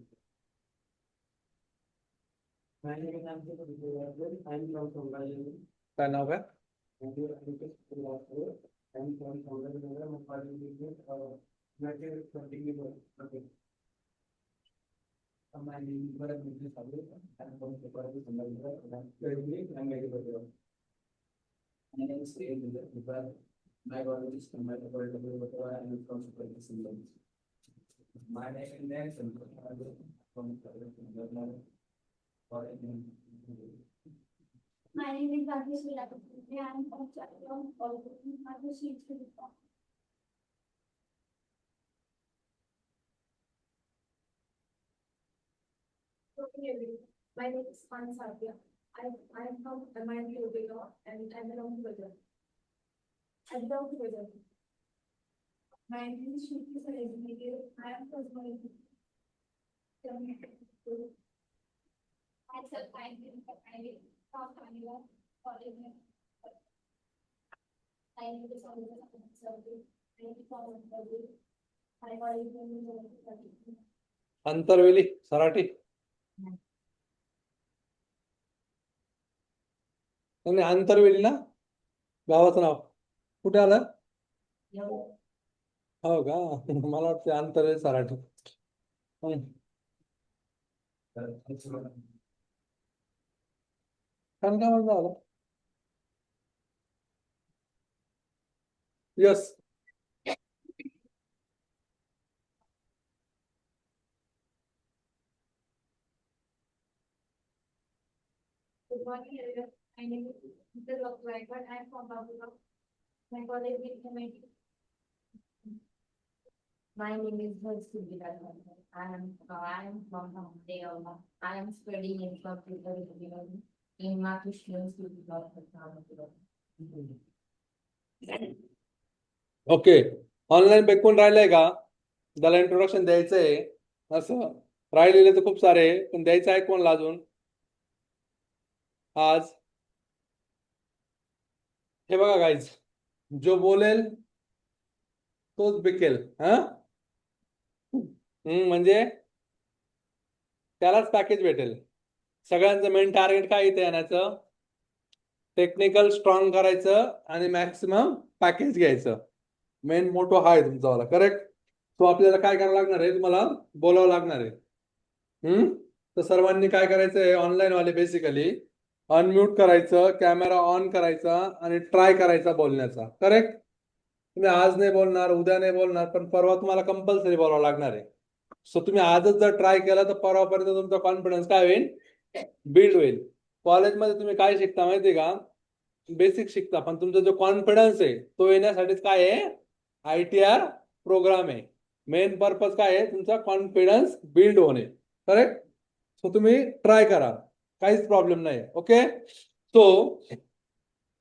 My name is Amjad Abdul. I am from Songalini. काय नाव आहे? I am from Songalini. My college name is United Continuing. Okay. My name is Bharat Mishra Sabri. I am from Songalini. Songalini. I am medical. My name is Sayed. My college is from Micropolitan. I am from Superintendent. My name is from My name is Bhagyashree Raghupati. I am from Chattogram Polytechnic, Bhagyashree Institute of. Okay, my name is Anna Satya. I am from MIT Odisha and I belong to Gujarat. I belong to Gujarat. My name is Shruti Sarojini. I am from Gujarat. Myself, I am from Manila College. I am the service. I am from Gujarat. I college. अंतरवेली Sarathi नाही अंतरवेली ना गावाचं नाव कुठे आलं हो का मला वाटतं अंतरवेली सराठी खानगाव झालं yes Good morning, everyone. My name is Mr. Raghupati. I am from Babura. My college is MIT. My name is Bhagyashree Raghupati. I am from Deola. I am studying in computer engineering in Mathusri Institute of Technology. Okay online back कोण राहिलंय का त्याला introduction द्यायचंय असं राहिलेले तर खूप सारे पण द्यायचं आहे कोणला अजून आज हे बघा गाईज जो बोलेल तोच बिकेल हा म्हणजे त्यालाच पॅकेज भेटेल सगळ्यांचं मेन टार्गेट काय इथे येण्याचं टेक्निकल स्ट्रॉंग करायचं आणि मॅक्सिमम पॅकेज घ्यायचं मेन मोटो हा आहे तुमचावाला करेक्ट तो आपल्याला काय करावं लागणार आहे तुम्हाला बोलावं लागणार आहे तर सर्वांनी काय करायचंय ऑनलाईन वाले बेसिकली अनम्यूट करायचं कॅमेरा ऑन करायचा आणि ट्राय करायचा बोलण्याचा करेक्ट तुम्ही आज नाही बोलणार उद्या नाही बोलणार पण परवा तुम्हाला कंपल्सरी बोलावं लागणार आहे सो तुम्ही आजच जर ट्राय केला तर परवापर्यंत तुमचा कॉन्फिडन्स काय होईल बिल्ड होईल कॉलेजमध्ये तुम्ही काय शिकता माहितीये का बेसिक शिकता पण तुमचा जो कॉन्फिडन्स आहे तो येण्यासाठीच काय आहे ITR प्रोग्राम आहे मेन पर्पज काय आहे तुमचा कॉन्फिडन्स बिल्ड होणे करेक्ट सो तुम्ही ट्राय करा काहीच प्रॉब्लेम नाही ओके सो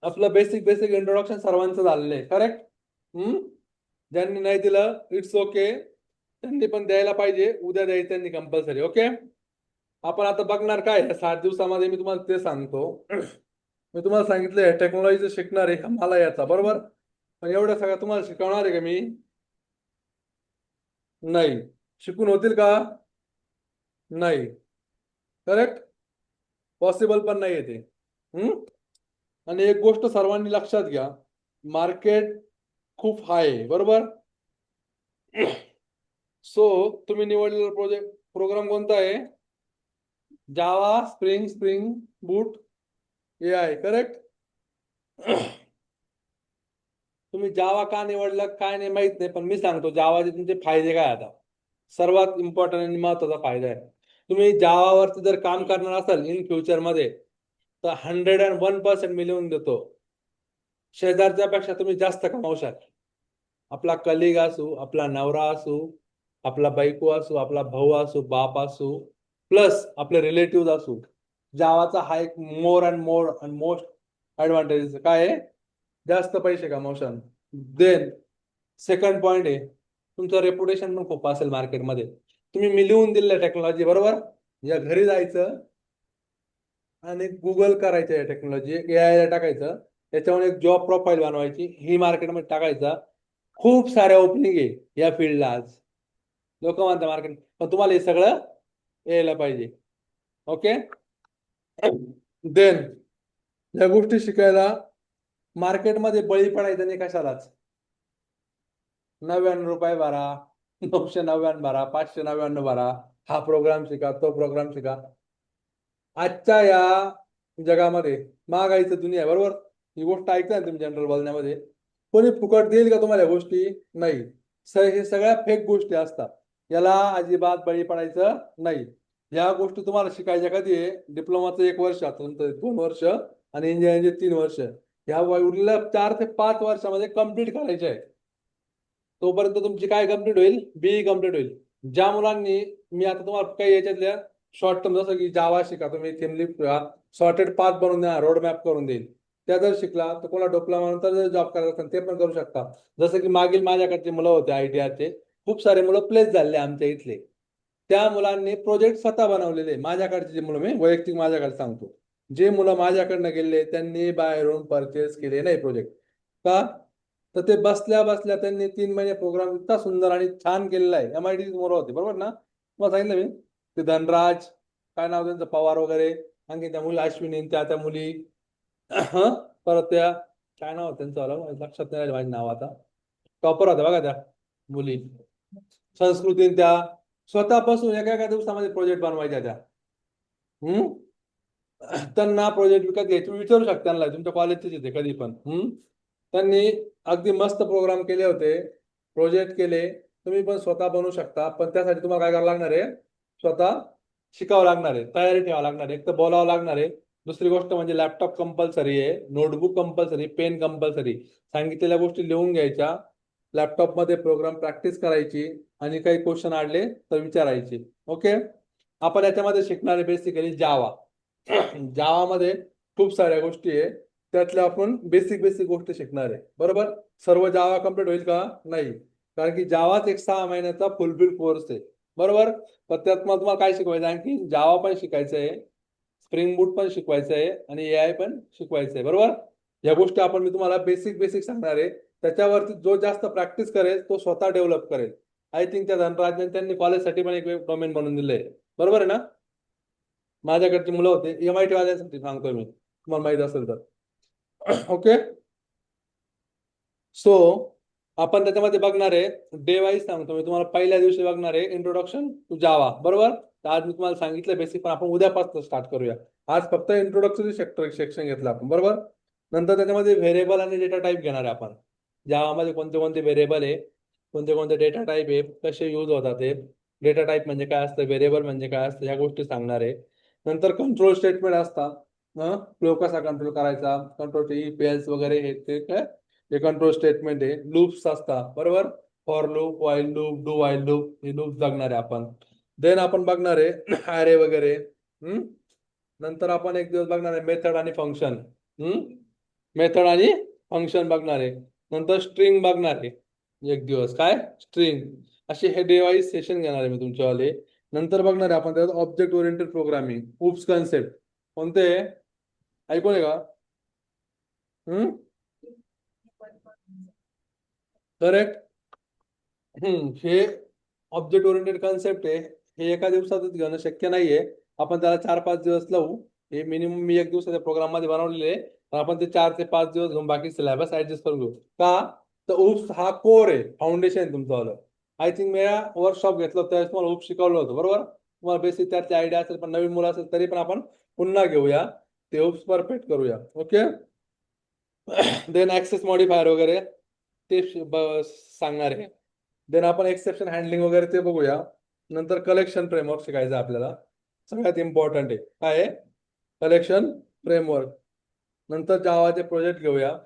आपलं बेसिक इंट्रोडक्शन सर्वांचं झालेलं आहे करेक्ट ज्यांनी नाही दिलं इट्स ओके त्यांनी पण द्यायला पाहिजे उद्या द्यायचं त्यांनी कंपल्सरी ओके आपण आता बघणार काय 7 दिवसामध्ये मी तुम्हाला ते सांगतो मी तुम्हाला सांगितलंय टेक्नॉलॉजीचं शिकणार आहे मला याचा बरोबर पण एवढं सगळं तुम्हाला शिकवणार आहे का मी नाही शिकून होतील का नाही करेक्ट पॉसिबल पण नाही येते आणि एक गोष्ट सर्वांनी लक्षात घ्या मार्केट खूप हाय आहे बरोबर सो तुम्ही निवडलेला प्रोग्राम कोणता आहे Java spring boot AI correct तुम्ही जावा का निवडलं काय नाही माहित नाही पण मी सांगतो जावाचे तुमचे फायदे काय आता सर्वात इम्पॉर्टंट आणि महत्वाचा फायदा आहे तुम्ही जावावरती जर काम करणार असाल इन फ्युचर मध्ये तर 101% मी लिहून देतो शेजारच्या पेक्षा तुम्ही जास्त कमावू शकता आपला कलिग असू आपला नवरा असू आपला बायको असू आपला भाऊ असू बाप असू प्लस आपले रिलेटिव्ह असू जावाचा हा एक मोर अँड मोस्ट ऍडव्हान्टेज काय आहे जास्त पैसे कमावशाल देन सेकंड पॉइंट आहे तुमचं रेप्युटेशन पण खूप असेल मार्केटमध्ये तुम्ही मी लिहून दिलेलं टेक्नॉलॉजी बरोबर या घरी जायचं आणि गुगल करायचं या टेक्नॉलॉजी AI ला टाकायचं त्याच्यावर एक जॉब प्रोफाईल बनवायची ही मार्केटमध्ये टाकायचा खूप साऱ्या ओपनिंग आहे या फील्डला आज लोक म्हणतात मार्केट पण तुम्हाला हे सगळं यायला पाहिजे ओके देन या गोष्टी शिकायला मार्केटमध्ये बळी पडायचं नाही कशालाच 99 रुपये भरा 999 भरा 599 भरा हा प्रोग्राम शिका तो प्रोग्राम शिका आजच्या या जगामध्ये महागाईचं दुनिया आहे बरोबर ही गोष्ट ऐकताय तुम्ही जनरल बोलण्यामध्ये कोणी फुकट देईल का तुम्हाला या गोष्टी नाही हे सगळ्या फेक गोष्टी असतात याला अजिबात बळी पडायचं नाही. या गोष्टी तुम्हाला शिकायच्या कधी आहे, डिप्लोमाचं 1 वर्ष, नंतर 2 वर्ष आणि इंजिनिअरिंगचे 3 वर्ष. या उरलेल्या 4 ते 5 वर्षामध्ये कम्प्लीट करायचे आहे. तोपर्यंत तुमची काय कम्प्लीट होईल, बीई कम्प्लीट होईल. ज्या मुलांनी, मी आता तुम्हाला काही याच्यातल्या शॉर्ट टर्म जसं की जावा शिका तुम्ही, थीम सॉर्टेड पाथ बनवून द्या, रोड मॅप करून देईल. त्या जर शिकला तर कोणाला डिप्लोमा नंतर जर जॉब करायचा असेल ते पण करू शकता. जसं की मागील माझ्याकडचे मुलं होते ITRचे, खूप सारे मुलं प्लेस झाले आमच्या इथले. त्या मुलांनी प्रोजेक्ट स्वतः बनवलेले. माझ्याकडचे जे मुलं, मी वैयक्तिक माझ्याकडे सांगतो, जे मुलं माझ्याकडनं गेले त्यांनी बाहेरून परचेस केले नाही प्रोजेक्ट. का तर ते बसल्या बसल्या त्यांनी 3 महिने प्रोग्राम इतका सुंदर आणि छान केलेला आहे. MIT मुलं होते, बरोबर ना? तुम्हाला सांगितलं मी, ते धनराज, काय नाव त्यांचं, पवार वगैरे, आणखी त्या मुली अश्विनी, त्या मुली, परत त्या काय नाव त्यांचं आलं लक्षात नाही राहिलं माझं नाव आता, टॉपर होत्या बघा त्या मुली, संस्कृती, त्या स्वतःपासून एका दिवसामध्ये प्रोजेक्ट बनवायच्या त्या. त्यांना प्रोजेक्ट विकत घ्यायचे, तुम्ही विचारू शकता त्यांना, तुमच्या कॉलेजचेच येते कधी पण. त्यांनी अगदी मस्त प्रोग्राम केले होते, प्रोजेक्ट केले. तुम्ही पण स्वतः बनवू शकता, पण त्यासाठी तुम्हाला काय करावं लागणार आहे, स्वतः शिकावं लागणार आहे, तयारी ठेवावं लागणार आहे, एक तर बोलावं लागणार आहे. दुसरी गोष्ट म्हणजे लॅपटॉप कंपल्सरी आहे, नोटबुक कंपल्सरी, पेन कंपल्सरी. सांगितलेल्या गोष्टी लिहून घ्यायच्या, लॅपटॉपमध्ये प्रोग्राम प्रॅक्टिस करायची आणि काही क्वेश्चन आले तर विचारायचे. ओके, आपण याच्यामध्ये शिकणारे बेसिकली जावा. जावामध्ये खूप साऱ्या गोष्टी आहे, त्यातल्या आपण बेसिक गोष्टी शिकणार आहे. बरोबर, सर्व जावा कम्प्लीट होईल का? नाही, कारण की जावाच एक 6 महिन्याचा फुलफिल कोर्स आहे. बरोबर, तर त्यात मग तुम्हाला काय शिकवायचं, आणखी जावा पण शिकायचं आहे, स्प्रिंग बूट पण शिकवायचं आहे आणि AI पण शिकवायचं आहे. बरोबर, या गोष्टी आपण मी तुम्हाला बेसिक सांगणार आहे. त्याच्यावरती जो जास्त प्रॅक्टिस करेल तो स्वतः डेव्हलप करेल. आय थिंक त्या धनराजने त्यांनी कॉलेजसाठी पण एक डोमेन बनवून दिलंय. बरोबर आहे ना? माझ्याकडची मुलं होते, MIT वाल्यांसाठी सांगतोय मी, तुम्हाला माहित असेल तर. ओके, सो आपण त्याच्यामध्ये बघणार आहे, डे वाईज सांगतो मी तुम्हाला. पहिल्या दिवशी बघणार आहे इंट्रोडक्शन टू जावा. बरोबर, तर आज मी तुम्हाला सांगितलं बेसिक, पण आपण उद्यापासून स्टार्ट करूया. आज फक्त इंट्रोडक्शन सेक्शन घेतलं आपण. बरोबर, नंतर त्याच्यामध्ये व्हेरिएबल आणि डेटा टाईप घेणार आहे आपण. जावामध्ये कोणते कोणते व्हेरिएबल आहे, कोणते कोणते डेटा टाईप आहे, कसे यूज होतात ते, डेटा टाईप म्हणजे काय असतं, व्हेरिएबल म्हणजे काय असतं, या गोष्टी सांगणार आहे. नंतर कंट्रोल स्टेटमेंट असतात, फ्लो कसा कंट्रोल करायचा, कंट्रोल EPS वगैरे, हे ते काय हे कंट्रोल स्टेटमेंट आहे. लूप्स असतात, बरोबर, for loop, while loop, do while loop, हे लूप बघणार आहे आपण. देन आपण बघणार आहे ॲरे वगैरे. नंतर आपण एक दिवस बघणार आहे मेथड आणि फंक्शन. मेथड आणि फंक्शन बघणार आहे. नंतर स्ट्रिंग बघणार आहे एक दिवस, काय स्ट्रिंग. असे हे डिवाइस सेशन घेणार आहे मी तुमच्यावाले. नंतर बघणार आहे आपण त्यात object oriented programming, UPS concept. कोणते ऐकून आहे का? करेक्ट. हे ऑब्जेक्ट ओरिएंटेड कन्सेप्ट आहे, हे एका दिवसातच घेणं शक्य नाहीये. आपण त्याला 4-5 दिवस लावू. हे मिनिमम मी 1 दिवसाच्या प्रोग्राम मध्ये बनवलेले आहे, आपण ते 4 ते 5 दिवस घेऊन बाकी सिलेबस ऍडजस्ट करून घेऊ. का तर UPS हा कोर आहे, फाउंडेशन आहे तुमचं. आय थिंक मी वर्कशॉप घेतलं त्यावेळेस तुम्हाला UPS शिकवलं होतं. बरोबर, तुम्हाला बेसिक त्यातली आयडिया असेल, पण नवीन मुलं असेल तरी पण आपण पुन्हा घेऊया, ते UPS परफेक्ट करूया. ओके, देन ऍक्सेस मॉडिफायर वगैरे ते सांगणार आहे. देन आपण एक्सेप्शन हँडलिंग वगैरे ते बघूया. नंतर कलेक्शन फ्रेमवर्क शिकायचं आपल्याला, सगळ्यात इम्पॉर्टंट आहे. काय आहे? Collection framework. नंतर जावाचे प्रोजेक्ट घेऊया,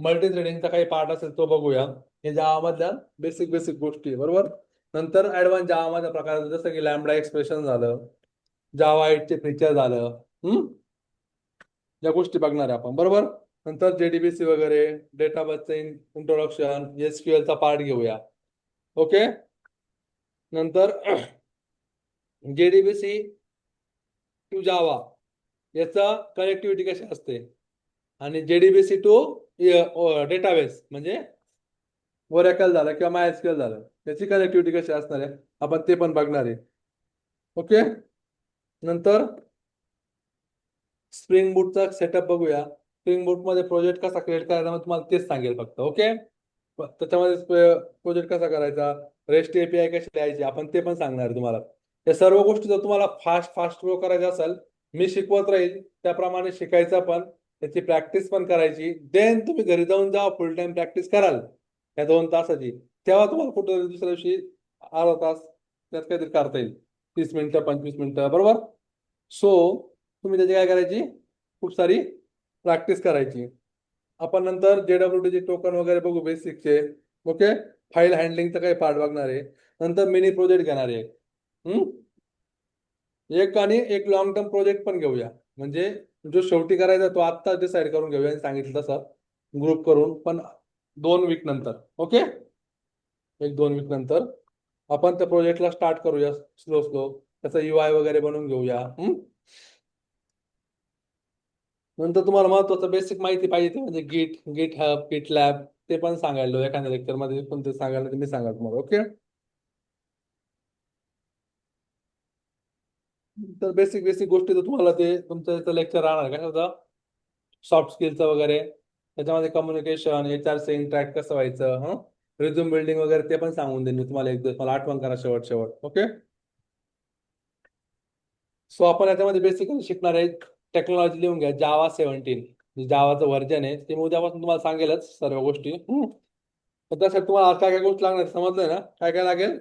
मल्टी थ्रेडिंगचा काही पार्ट असेल तो बघूया. हे जावामधल्या बेसिक गोष्टी आहे. बरोबर, नंतर ऍडव्हान्स जावामधल्या प्रकार जसं की लॅम्बडा एक्सप्रेशन झालं, जावा 8चे फीचर झालं, या गोष्टी बघणार आहे आपण. बरोबर, नंतर JDBC वगैरे, डेटाबेसचं इंट्रोडक्शन, SQL चा पार्ट घेऊया. ओके, नंतर JDBC टू जावा याचा कनेक्टिव्हिटी कशी असते, आणि JDBC टू डेटाबेस म्हणजे ओरॅकल झालं किंवा MySQL झालं, त्याची कनेक्टिव्हिटी कशी असणार आहे आपण ते पण बघणार आहे. ओके, नंतर स्प्रिंग बूटचा सेटअप बघूया. स्प्रिंग बूट मध्ये प्रोजेक्ट कसा क्रिएट करायचा मग तुम्हाला तेच सांगेल फक्त. ओके, त्याच्यामध्ये प्रोजेक्ट कसा करायचा, REST API कशी द्यायची आपण ते पण सांगणार आहे तुम्हाला. या सर्व गोष्टी जर तुम्हाला फास्ट ग्रो करायचं असेल, मी शिकवत राहील त्याप्रमाणे शिकायचं, पण त्याची प्रॅक्टिस पण करायची. देन तुम्ही घरी जाऊन जेव्हा फुल टाइम प्रॅक्टिस कराल या 2 तासाची, तेव्हा तुम्हाला कुठं दुसऱ्या दिवशी अर्धा तास त्यात काहीतरी करता येईल. 30 मिनिटं 25 मिनिटं बरोबर. सो तुम्ही त्याची काय करायची, खूप सारी प्रॅक्टिस करायची. आपण नंतर JWT चे टोकन वगैरे बघू बेसिकचे. ओके, फाईल हँडलिंगचं काही पार्ट बघणार आहे. नंतर मिनी प्रोजेक्ट घेणार आहे. एक आणि एक लॉंग टर्म प्रोजेक्ट पण घेऊया. म्हणजे जो शेवटी करायचा तो आत्ता डिसाईड करून घेऊया आणि सांगितलं तसं ग्रुप करून, पण 2 वीक नंतर. ओके, 1-2 वीक नंतर आपण त्या प्रोजेक्टला स्टार्ट करूया स्लो स्लो. त्याचा UI वगैरे बनवून घेऊया. नंतर तुम्हाला महत्वाचं बेसिक माहिती पाहिजे ते म्हणजे गिट हब, गिटलॅब ते पण सांगायला एखाद्या लेक्चर मध्ये, पण ते सांगायला मी सांगा तुम्हाला. ओके, तर बेसिक बेसिक गोष्टी तर तुम्हाला ते तुमचं इथं लेक्चर राहणार काय होतं, सॉफ्ट स्किलचं वगैरे. त्याच्यामध्ये कम्युनिकेशन, HR इंटरॅक्ट कसं व्हायचं, रिझ्यूम बिल्डिंग वगैरे ते पण सांगून देईन मी तुम्हाला एक दिवस. मला आठवण करा शेवट. ओके, सो आपण याच्यामध्ये बेसिकली शिकणार आहे. टेक्नॉलॉजी लिहून घ्या. जावा 17 जावाचं व्हर्जन आहे ते. मी उद्यापासून तुम्हाला सांगेलच सर्व गोष्टी. तर त्यासाठी तुम्हाला आज काय काय गोष्टी लागणार समजलंय ना, काय काय लागेल.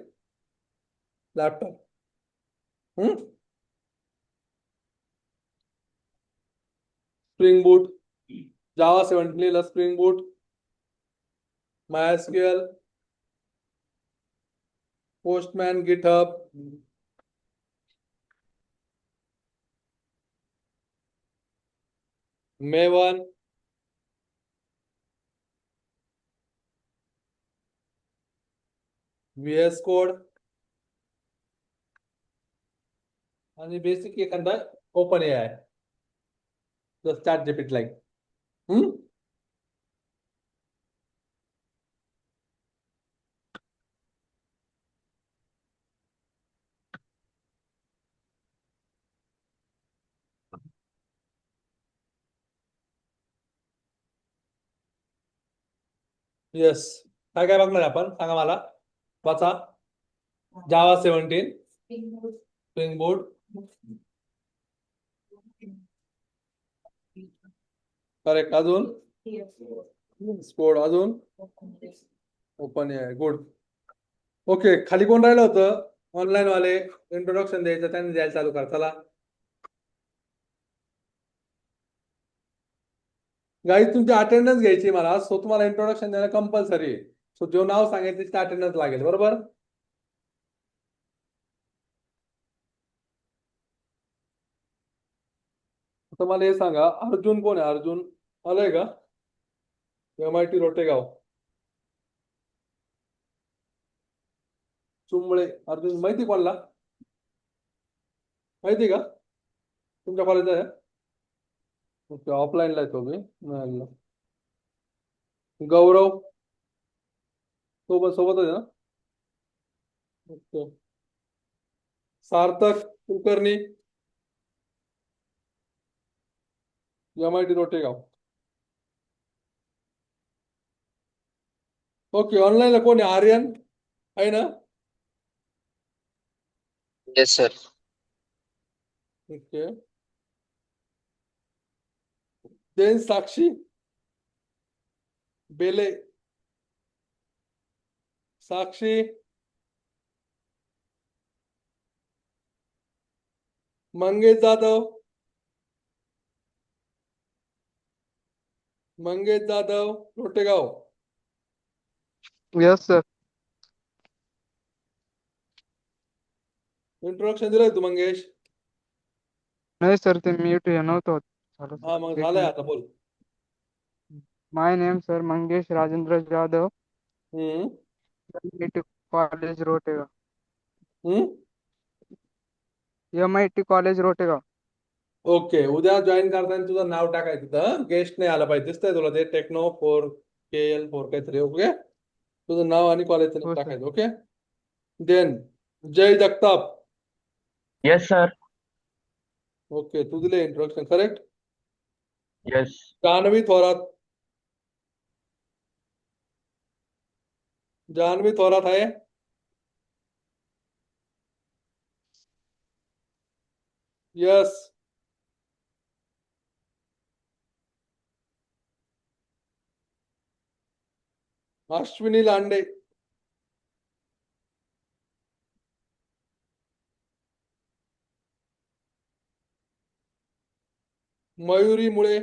लॅपटॉप, स्प्रिंग बूट, जावा 17 लिहिलं, स्प्रिंग बूट, MySQL, postman, GitHub, maven, VS code आणि बेसिक एखादा ओपन AI जसं ChatGPT लाईक. येस, काय काय बघणार आपण सांगा मला. वाचा. जावा 17, स्प्रिंग बूट, करेक्ट. अजून स्कोड, अजून ओपन AI. गुड. ओके, खाली कोण राहिलं होतं ऑनलाईन वाले, इंट्रोडक्शन द्यायचं त्यांनी द्यायला चालू करा. चला गाईज, तुमची अटेंडन्स घ्यायची मला. सो तुम्हाला इंट्रोडक्शन देणं कंपल्सरी. सो जो नाव सांगायचं त्याची अटेंडन्स लागेल. बरोबर. आता मला हे सांगा, अर्जुन कोण आहे? अर्जुन आलाय का? MIT रोटेगाव. चुंबळे अर्जुन माहिती कोणाला? माहिती का तुमच्या कॉलेजचा आहे? ओके, ऑफलाईनला आहे तो मी. गौरव सोबतच आहे ना? Okay. Sarthak Kulkarni, MIT Rotegaon. Okay, ऑनलाईनला कोण आहे? आर्यन आहे ना? Yes, sir. Okay. Then Sakshi Bele, Sakshi, Mangesh Jadhav, Rotegaon. Yes sir. Introduction दिलंय तू मंगेश? नाही सर, ते म्यूट नव्हतं होत. हा मग झालंय आता, बोल. My name sir Mangesh Rajendra Jadhav, college Rotegaon. MIT college Rotegaon. Okay, उद्या जॉईन करताना तुझं नाव टाकायचं तिथं. गेस्ट नाही आला पाहिजे. दिसतंय तुला ते टेक्नो 4KL4 काहीतरी. ओके, तुझं नाव आणि कॉलेजचं नाव हो, सर. टाकायचं. Okay. Then Jay Jagtap. Yes sir. Okay, तू दिले introduction correct. Yes. Janhavi Thorat. Janhavi Thorat आहे? यस. अश्विनी लांडे. मयुरी मुळे,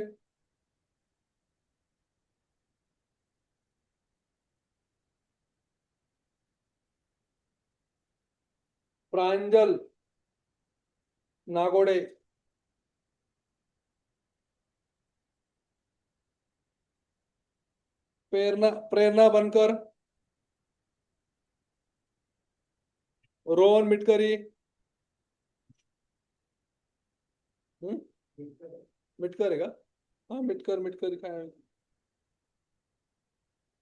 प्रांजल नागोडे, प्रेरणा बनकर, रोहन मिटकरी, मिटकर आहे का? हा मिटकरी काय आहे?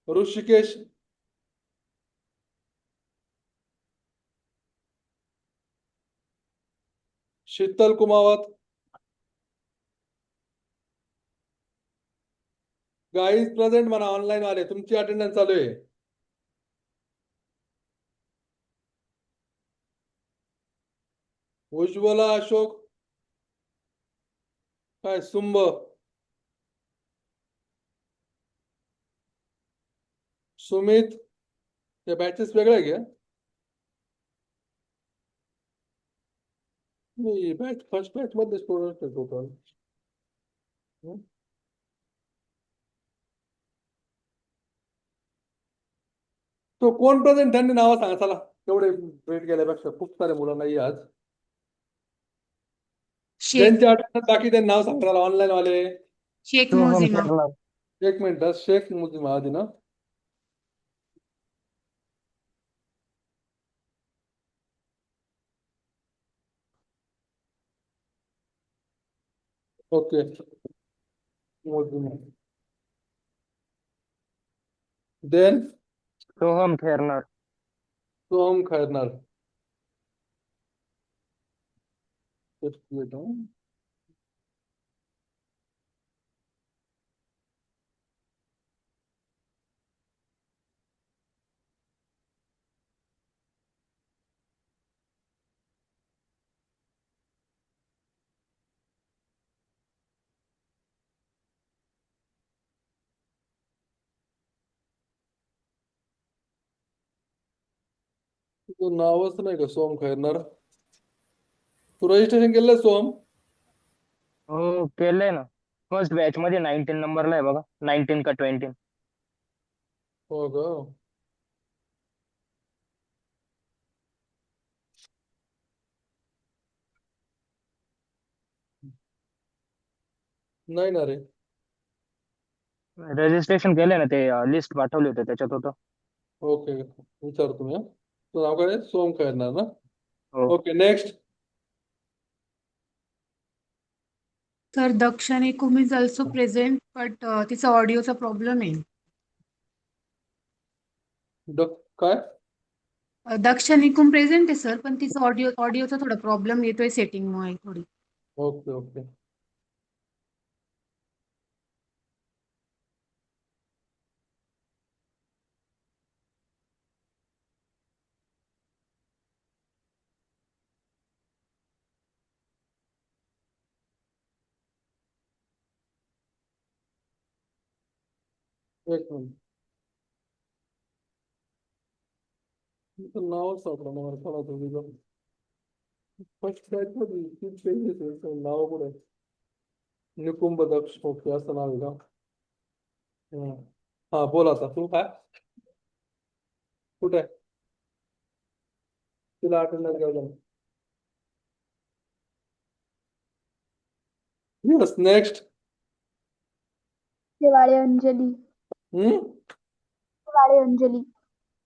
ऋषिकेश, शीतल कुमावत, गाईज प्रेझेंट म्हणा ऑनलाईन वाले, तुमची अटेंडन्स चालू आहे. उज्ज्वला अशोक, काय सुंब, सुमित, ते बॅचेस वेगळे आहे का? नाही, बॅच फर्स्ट बॅच मध्ये स्टुडंट आहे टोटल. तो कोण प्रेझेंट त्यांनी नाव सांगा चला, तेवढे वेट गेल्यापेक्षा खूप सारे मुलं नाही आज. शेख ज्यांची अटेंडन्स बाकी त्यांनी नाव सांगा ऑनलाईन वाले. शेख सोहम मोजिमा. खेरनार. एक मिनिट, शेख मुजिमा आधी ना. Okay, Mujima. Then Soham Khernar. Soham Khairnar. Just wait, huh? तुझं नावच नाही का सोहम खैरनार? तू रजिस्ट्रेशन केलं सोहम? हो केलंय ना. फर्स्ट बॅच मध्ये 19 नंबरला आहे बघा. 19 का 20. हो का? नाही ना रे. रजिस्ट्रेशन केलंय ना, ते लिस्ट पाठवली होती त्याच्यात होतं. ओके, विचार तुम्ही. तुझं नाव काय आहे? सोहम खैरनार ना. हो. Okay, next. तर दक्षिणी कुम इज ऑल्सो प्रेझेंट बट तिचा ऑडिओचा प्रॉब्लेम आहे. काय? दक्षिणी कुम प्रेझेंट आहे सर, पण तिचा ऑडिओचा थोडा प्रॉब्लेम येतोय सेटिंगमुळे थोडी. Okay okay. एक मिनिट. तुझं नावच सापडा मला कळा तुझं. फर्स्ट बॅच मध्ये तीन पेजेस आहे, नाव कुठे आहे? निकुंभ दक्ष. ओके, असं नाव आहे का? हा बोल आता, तू काय कुठे आहे? तिला अटेंडन्स घ्यायला. Yes, next. शेवाळे अंजली. शेवाळे अंजली.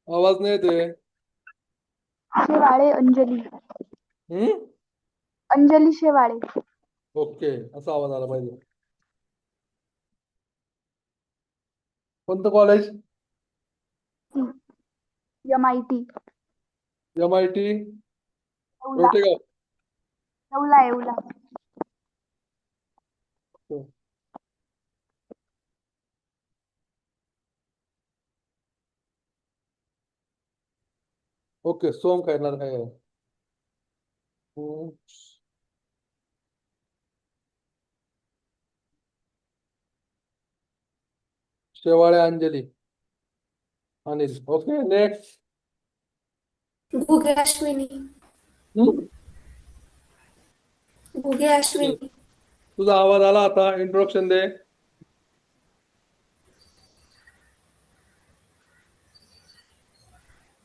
आवाज नाही येते. शेवाळे अंजली. हम्म. अंजली शेवाळे. ओके, असा आवाज आला पाहिजे. कोणतं college? MIT. MIT Yeola. Rotegaon. Yeola. Okay, Soham Khairnar आहे. Hmm. Shewale Anjali Anil. Okay, next. Guge Ashwini. Hmm. Guge Ashwini. तुझा आवाज आला आता, इंट्रोडक्शन दे.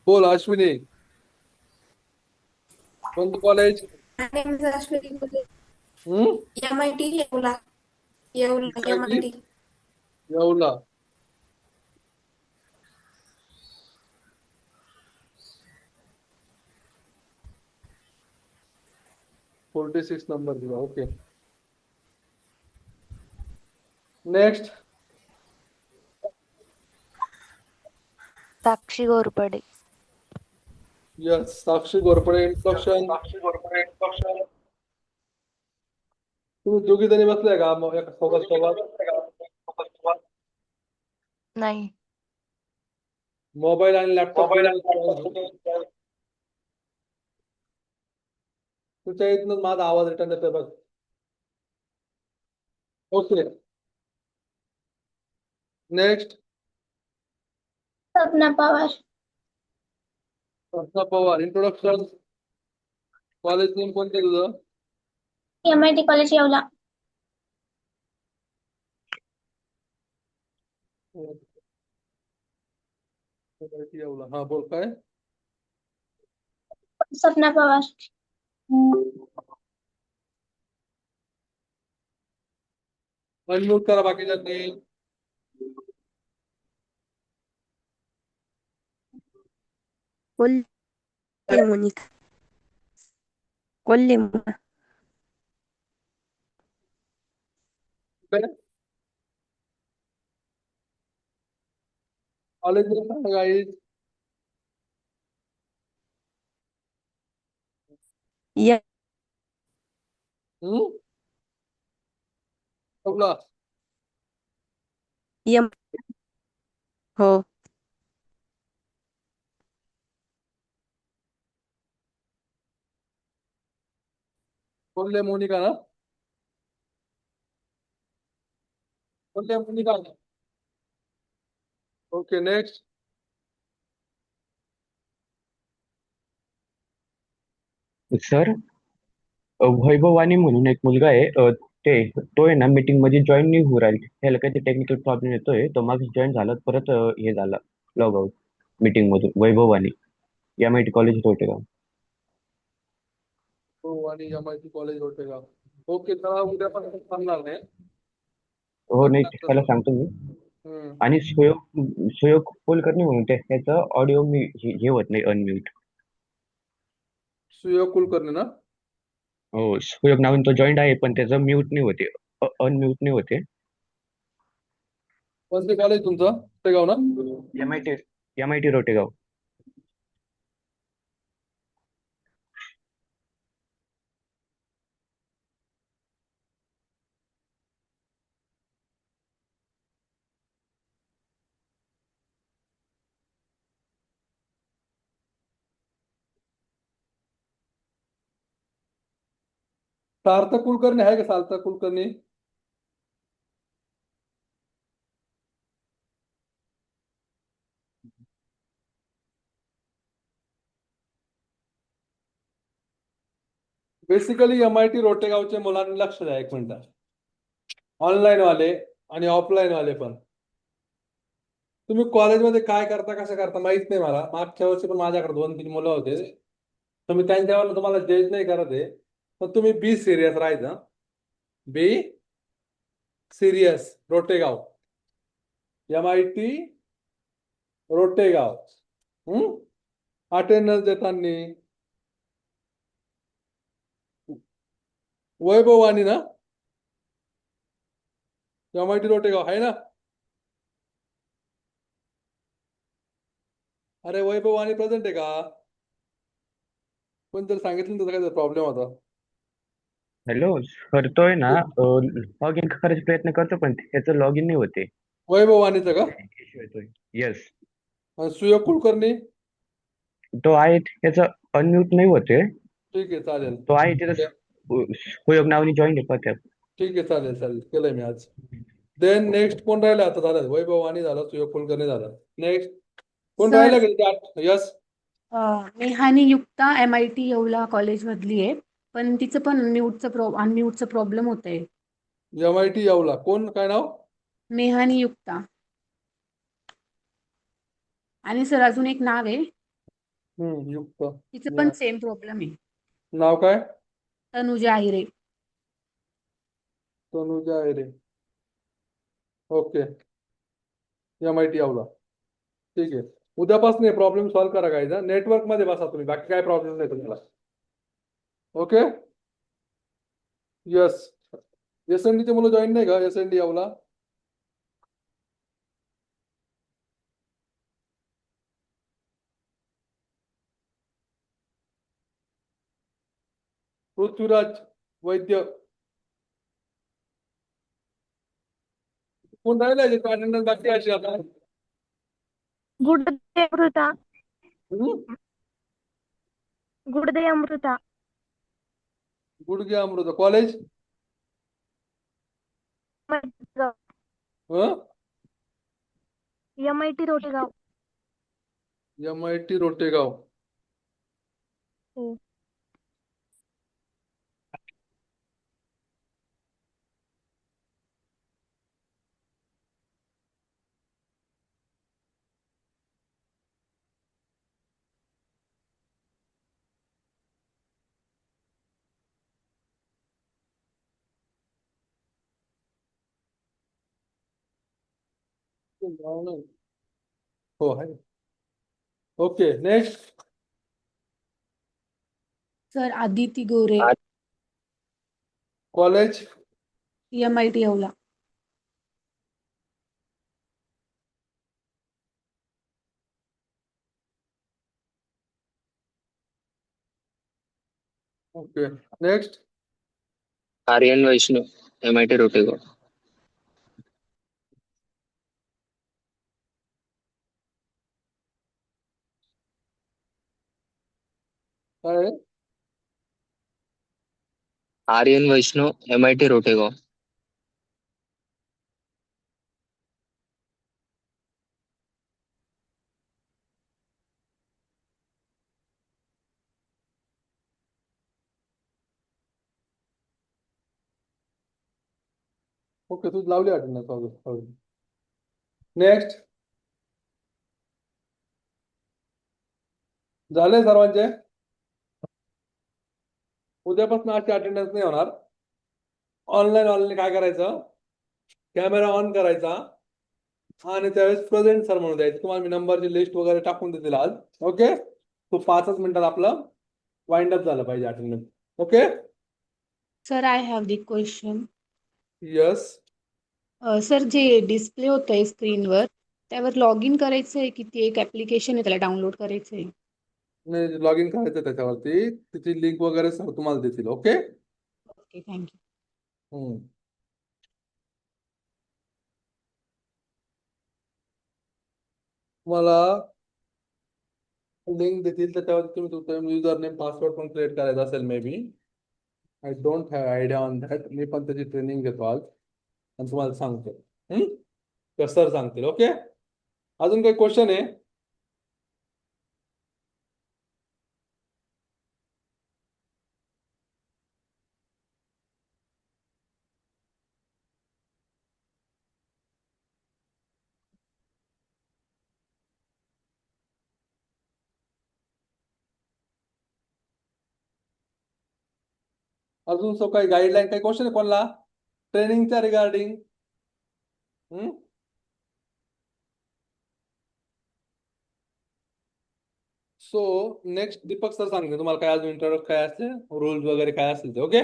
बोल अश्विनी, कोणतं college? My name is Ashwini Gule. हम्म MIT Yeola. Yeola, MIT. Yeola. $46 number दिला. Okay, next. Sakshi Ghorpade. Yes, Sakshi Ghorpade. Introduction. तुम्ही दोघी जणी बसलाय का एका सोबत? नाही. मोबाईल आणि लॅपटॉप तुझ्या इथनं माझा आवाज रिटर्न येतोय बघ. Okay, next. Sapna Pawar. Sapna Pawar. Introduction. College name कोणते तुझं? MIT college Yeola. हा बोल, काय? सपना पवार. अनम्यूट करा बाकीच्यांनी. कोल्हे मोनिका. कोल्हे कॉलेज नेम सांगा गाईज. या बोला. यम हो. कोल्हे मोनिका ना? Kolhe Monika. Okay, next. Sir, वैभवानी म्हणून एक मुलगा आहे, तो आहे ना मीटिंग मध्ये जॉईन नाही होऊ राहील. त्याला काहीतरी टेक्निकल प्रॉब्लेम येतोय. तो मागे जॉईन झाला, परत हे झाला लॉग आउट मीटिंग मधून. वैभवानी, MIT कॉलेज रोटेगाव. हो, आणि MIT कॉलेज होते का? ओके, त्याला उद्या पण सांगणार नाही. हो, नाही त्याला सांगतो मी. आणि सुयोग कुलकर्णी म्हणून त्याचा ऑडिओ मी हे होत नाही, अनम्यूट. सुयोग कुलकर्णी ना? हो, सुयोग नावाने तो जॉईंट आहे, पण त्याचं म्यूट नाही होते, अनम्यूट नाही होते. कोणते कॉलेज तुमचं? रोटेगाव ना? MIT रोटेगाव. सार्थक कुलकर्णी आहे का? सार्थक कुलकर्णी. बेसिकली MIT रोटेगावच्या मुलांनी लक्ष द्या एक मिनिट. ऑनलाईन वाले आणि ऑफलाईन वाले पण. तुम्ही कॉलेजमध्ये काय करता, कसं करता माहित नाही मला. मागच्या वर्षी पण माझ्याकडे 2-3 मुलं होते. तुम्ही त्यांच्यावर तुम्हाला जज नाही करत आहे, पण तुम्ही बी सिरियस राहायचं. Be serious. Rotegaon, MIT Rotegaon. Attendance देताना वैभवानी ना? MIT रोटेगाव आहे ना? अरे वैभवानी प्रेझेंट आहे का? कोणतरी सांगितलं त्याचा काय प्रॉब्लेम होता. हॅलो सर, तो आहे ना लॉग इन करायचा प्रयत्न करतो, पण त्याचं लॉग इन नाही होते. वैभवानीचं का? येस. आणि सुयोग कुलकर्णी? तो आहे, त्याचं अनम्यूट नाही होते. ठीक आहे, चालेल. तो आहे तिथं सुयोग नावाने जॉईन आहे त्यात. ठीक आहे, चालेल चालेल, केलंय मी आज. देन नेक्स्ट कोण राहिलं आता? झालं वैभवानी, झालं सुयोग कुलकर्णी, झालं. नेक्स्ट कोण राहिलं का? यस. मी हानी युक्ता MIT येवला कॉलेजमधली आहे, पण तिचं पण अनम्यूटचा प्रॉब्लेम होत आहे. MIT येवला. कोण काय नाव? मेहानी युक्ता. आणि सर अजून एक नाव आहे, युक्त. तिचं पण सेम प्रॉब्लेम आहे. नाव काय? तनुजा आहिरे. तनुजा आयरे. ओके. MIT येवला. ठीक आहे. उद्यापासून हे प्रॉब्लेम सॉल्व्ह करा काय नेटवर्क मध्ये बसा तुम्ही, बाकी काय प्रॉब्लेम नाही तुम्हाला. ओके. येस. SND चे मुलं जॉईन नाही का? SND येवला. पृथ्वीराज वैद्य. कोण राहिला अटेंडन्स बाकी अशी आता? Good day Amruta. हम्म? Good day Amruta. Gudage Amrut college. MIT Rotegaon. MIT Rotegaon. हो. हो आहे. Okay next. Sir Aditi Gore. College. MIT Yeola. Okay next. Aryan Vaishnav, MIT Rotegaon. काय? आर्यन वैष्णव, MIT रोटेगाव. ओके तू लावली अटेंडन्स. नेक्स्ट. झाले सर्वांचे? उद्यापासून आजची अटेंडन्स नाही होणार. ऑनलाईन काय करायचं, कॅमेरा ऑन करायचा आणि त्यावेळेस प्रेझेंट सर म्हणून द्यायचं. तुम्हाला मी नंबरची लिस्ट वगैरे टाकून देतील आज. ओके. तो 5च मिनिटात आपलं वाइंड अप झालं पाहिजे attendance. Okay. Sir I have the question. Yes. Sir जे डिस्प्ले होत आहे स्क्रीनवर, त्यावर लॉग इन करायचं आहे की ती एक ऍप्लिकेशन आहे त्याला डाउनलोड करायचं आहे? नाही लॉग इन करायचं त्याच्यावरती, तिची लिंक वगैरे सर तुम्हाला देतील. ओके. Okay thank you. मला लिंक देतील त्याच्यावरती तुम्ही तुमचं युजर नेम पासवर्ड पण क्रिएट करायचा असेल maybe. I don't have idea on that. मी पण त्याची ट्रेनिंग घेतो आज आणि तुम्हाला सांगतो. तर सर सांगतील. ओके. अजून काही क्वेश्चन आहे? अजून काही गाईडलाईन काही क्वेश्चन आहे कोणला ट्रेनिंगच्या regarding? So next Deepak sir सांगते तुम्हाला काय अजून इंटरव्ह्यू काय असते, रूल्स वगैरे काय असतील ते. ओके.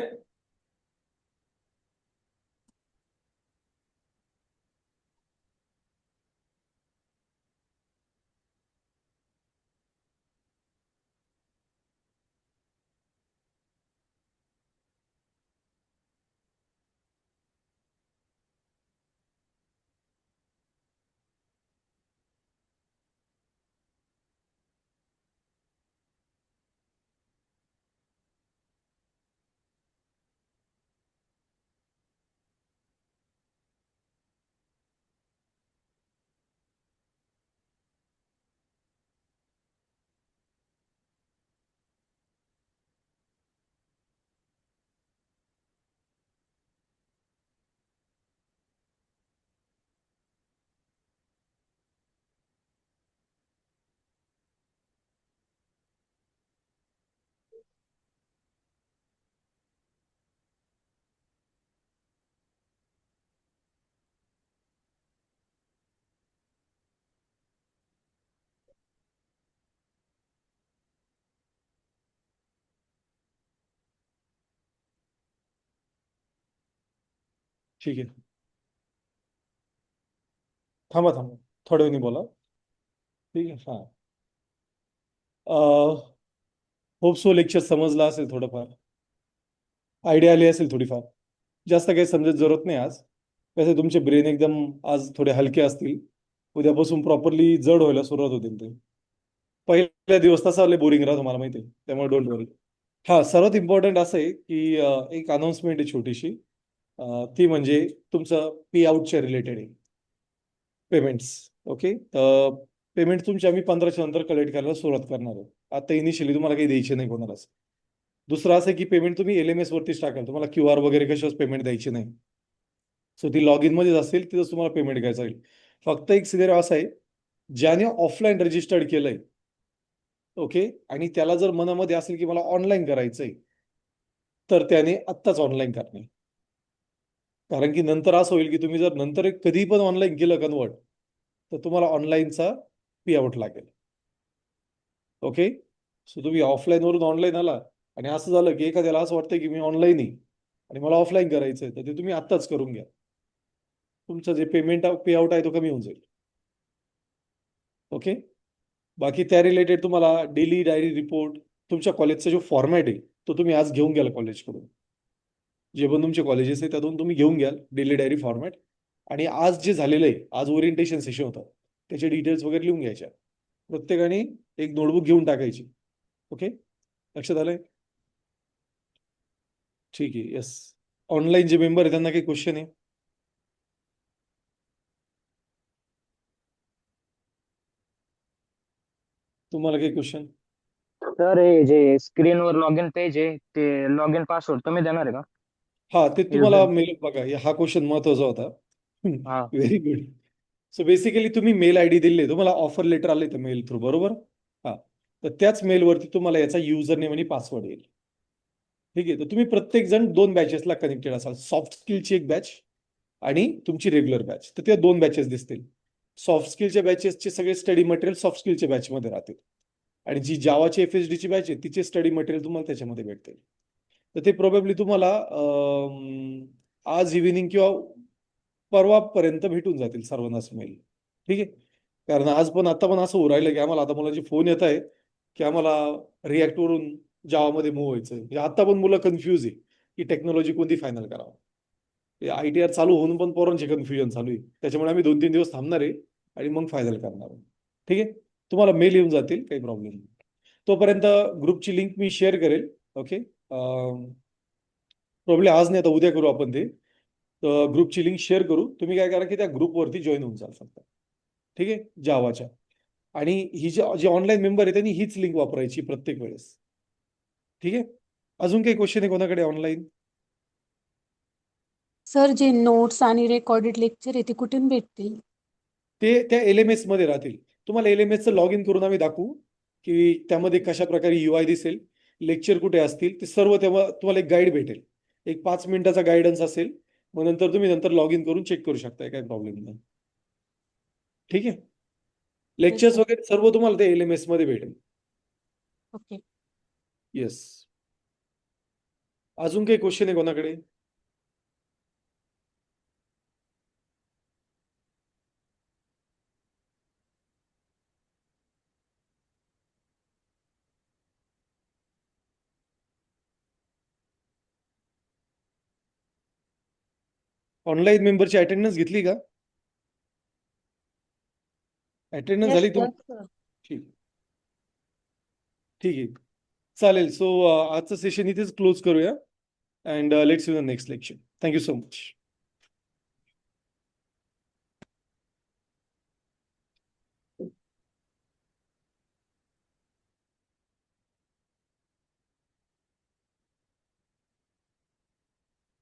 ठीक आहे. थांबा थांबा, थोड्या वेळाने बोला. ठीक आहे. हां, होप सो लेक्चर समजला असेल, थोडंफार आयडिया आली असेल थोडीफार. जास्त काही समजायची जरूरत नाही आज. कसं तुमचे ब्रेन एकदम आज थोडे हलके असतील. उद्यापासून प्रॉपरली जड व्हायला सुरुवात होतील ते. पहिल्या दिवस तसा लय बोरिंग राहतो मला माहिती आहे, त्यामुळे डोंट वरी. हा, सर्वात इम्पॉर्टंट असं आहे की एक अनाउन्समेंट आहे छोटीशी. ती म्हणजे तुमचं पे आउटच्या रिलेटेड आहे, पेमेंट्स. ओके, तर पेमेंट तुमची आम्ही 15च्या नंतर कलेक्ट करायला सुरुवात करणार आहोत. आता इनिशियली तुम्हाला काही द्यायचे नाही कोणालाच. दुसरं असं आहे की पेमेंट तुम्ही LMS वरतीच टाकाल, तुम्हाला QR वगैरे कशाच पेमेंट द्यायची नाही. सो ती लॉग इन मध्येच असेल, तिथंच तुम्हाला पेमेंट करायचं आहे. फक्त एक सिनेरिओ असा आहे, ज्याने ऑफलाईन रजिस्टर्ड केलंय, ओके, आणि त्याला जर मनामध्ये असेल की मला ऑनलाईन करायचंय, तर त्याने आत्ताच ऑनलाईन करणे. कारण की नंतर असं होईल की तुम्ही जर नंतर कधी पण ऑनलाईन केलं कन्वर्ट, तर तुम्हाला ऑनलाईनचा पे आउट लागेल. ओके, सो तुम्ही ऑफलाईन वरून ऑनलाईन आला आणि असं झालं की एखाद्याला असं वाटतं की मी ऑनलाईन आहे आणि मला ऑफलाईन करायचंय, तर ते तुम्ही आत्ताच करून घ्या. तुमचं जे पेमेंट पे आउट आहे तो कमी होऊन जाईल. ओके, बाकी त्या रिलेटेड तुम्हाला डेली डायरी रिपोर्ट, तुमच्या कॉलेजचा जो फॉर्मॅट आहे तो तुम्ही आज घेऊन घ्याल कॉलेजकडून. जे पण तुमचे कॉलेजेस आहे त्यातून तुम्ही घेऊन घ्याल डेली डायरी फॉर्मॅट. आणि आज जे झालेलं आहे, आज ओरिएंटेशन सेशन होतं, त्याचे डिटेल्स वगैरे लिहून घ्यायच्या. प्रत्येकाने एक नोटबुक घेऊन टाकायची. ओके, लक्षात आलंय? ठीक आहे. येस, ऑनलाईन जे मेंबर आहे त्यांना काही क्वेश्चन आहे? तुम्हाला काही क्वेश्चन? सर हे जे स्क्रीनवर लॉग इन पेज आहे ते लॉग इन पासवर्ड तुम्ही देणार आहे का? हा, ते तुम्हाला मेल बघा, हा क्वेश्चन महत्वाचा होता. हा. Very good. सो बेसिकली तुम्ही मेल ID दिले, तुम्हाला ऑफर लेटर आले तर मेल थ्रू, बरोबर? हा, तर त्याच मेलवरती तुम्हाला याचा युजर नेम आणि पासवर्ड येईल. ठीक आहे, तर तुम्ही प्रत्येक जण 2 बॅचेसला कनेक्टेड असाल. सॉफ्ट स्किलची एक बॅच आणि तुमची रेग्युलर बॅच, तर त्या 2 बॅचेस दिसतील. सॉफ्ट स्किलच्या बॅचेसचे सगळे स्टडी मटेरियल सॉफ्ट स्किलच्या बॅचमध्ये राहतील, आणि जी जावाची FSD ची बॅच आहे तिचे स्टडी मटेरियल तुम्हाला त्याच्यामध्ये भेटतील. तर ते प्रोबेबली तुम्हाला आज इव्हिनिंग किंवा परवापर्यंत भेटून जातील सर्वांनाच मेल. ठीक आहे, कारण आज पण आता पण असं होऊ राहिलं की आम्हाला आता मुलांचे फोन येत आहे की आम्हाला रिॲक्ट वरून जावामध्ये मूव्ह व्हायचं. म्हणजे आता पण मुलं कन्फ्यूज आहे की टेक्नॉलॉजी कोणती फायनल करावं. ITR चालू होऊन पण पोरांचे कन्फ्युजन चालू आहे. त्याच्यामुळे आम्ही 2-3 दिवस थांबणार आहे आणि मग फायनल करणार आहोत. ठीक आहे, तुम्हाला मेल येऊन जातील, काही प्रॉब्लेम नाही. तोपर्यंत ग्रुपची लिंक मी शेअर करेल. ओके, प्रॉब्लेम आज नाही, आता उद्या करू आपण ते. ग्रुपची लिंक शेअर करू. तुम्ही काय करा की त्या ग्रुपवरती जॉईन होऊन जाल फक्त. ठीक आहे, जावाच्या. आणि ही जे ऑनलाईन मेंबर आहे त्यांनी हीच लिंक वापरायची प्रत्येक वेळेस. ठीक आहे, अजून काही क्वेश्चन आहे कोणाकडे ऑनलाईन? सर, जे नोट्स आणि रेकॉर्डेड लेक्चर आहे ते कुठून भेटतील? ते त्या LMS मध्ये राहतील. तुम्हाला LMS लॉग इन करून आम्ही दाखवू की त्यामध्ये कशा प्रकारे UI दिसेल, लेक्चर कुठे असतील, ते सर्व तेव्हा तुम्हाला एक गाईड भेटेल. एक 5 मिनिटाचा गायडन्स असेल, मग नंतर तुम्ही लॉग इन करून चेक करू शकताय, काही प्रॉब्लेम नाही. ठीक आहे, लेक्चर्स वगैरे सर्व तुम्हाला ते LMS मध्ये भेटेल. ओके. येस, अजून काही क्वेश्चन आहे कोणाकडे? ऑनलाईन मेंबरची अटेंडन्स घेतली का? अटेंडन्स झाली तुम? ठीक, ठीक आहे, चालेल. सो आजचं सेशन इथेच क्लोज करूया, and let's see you in the next lecture. Thank you so much.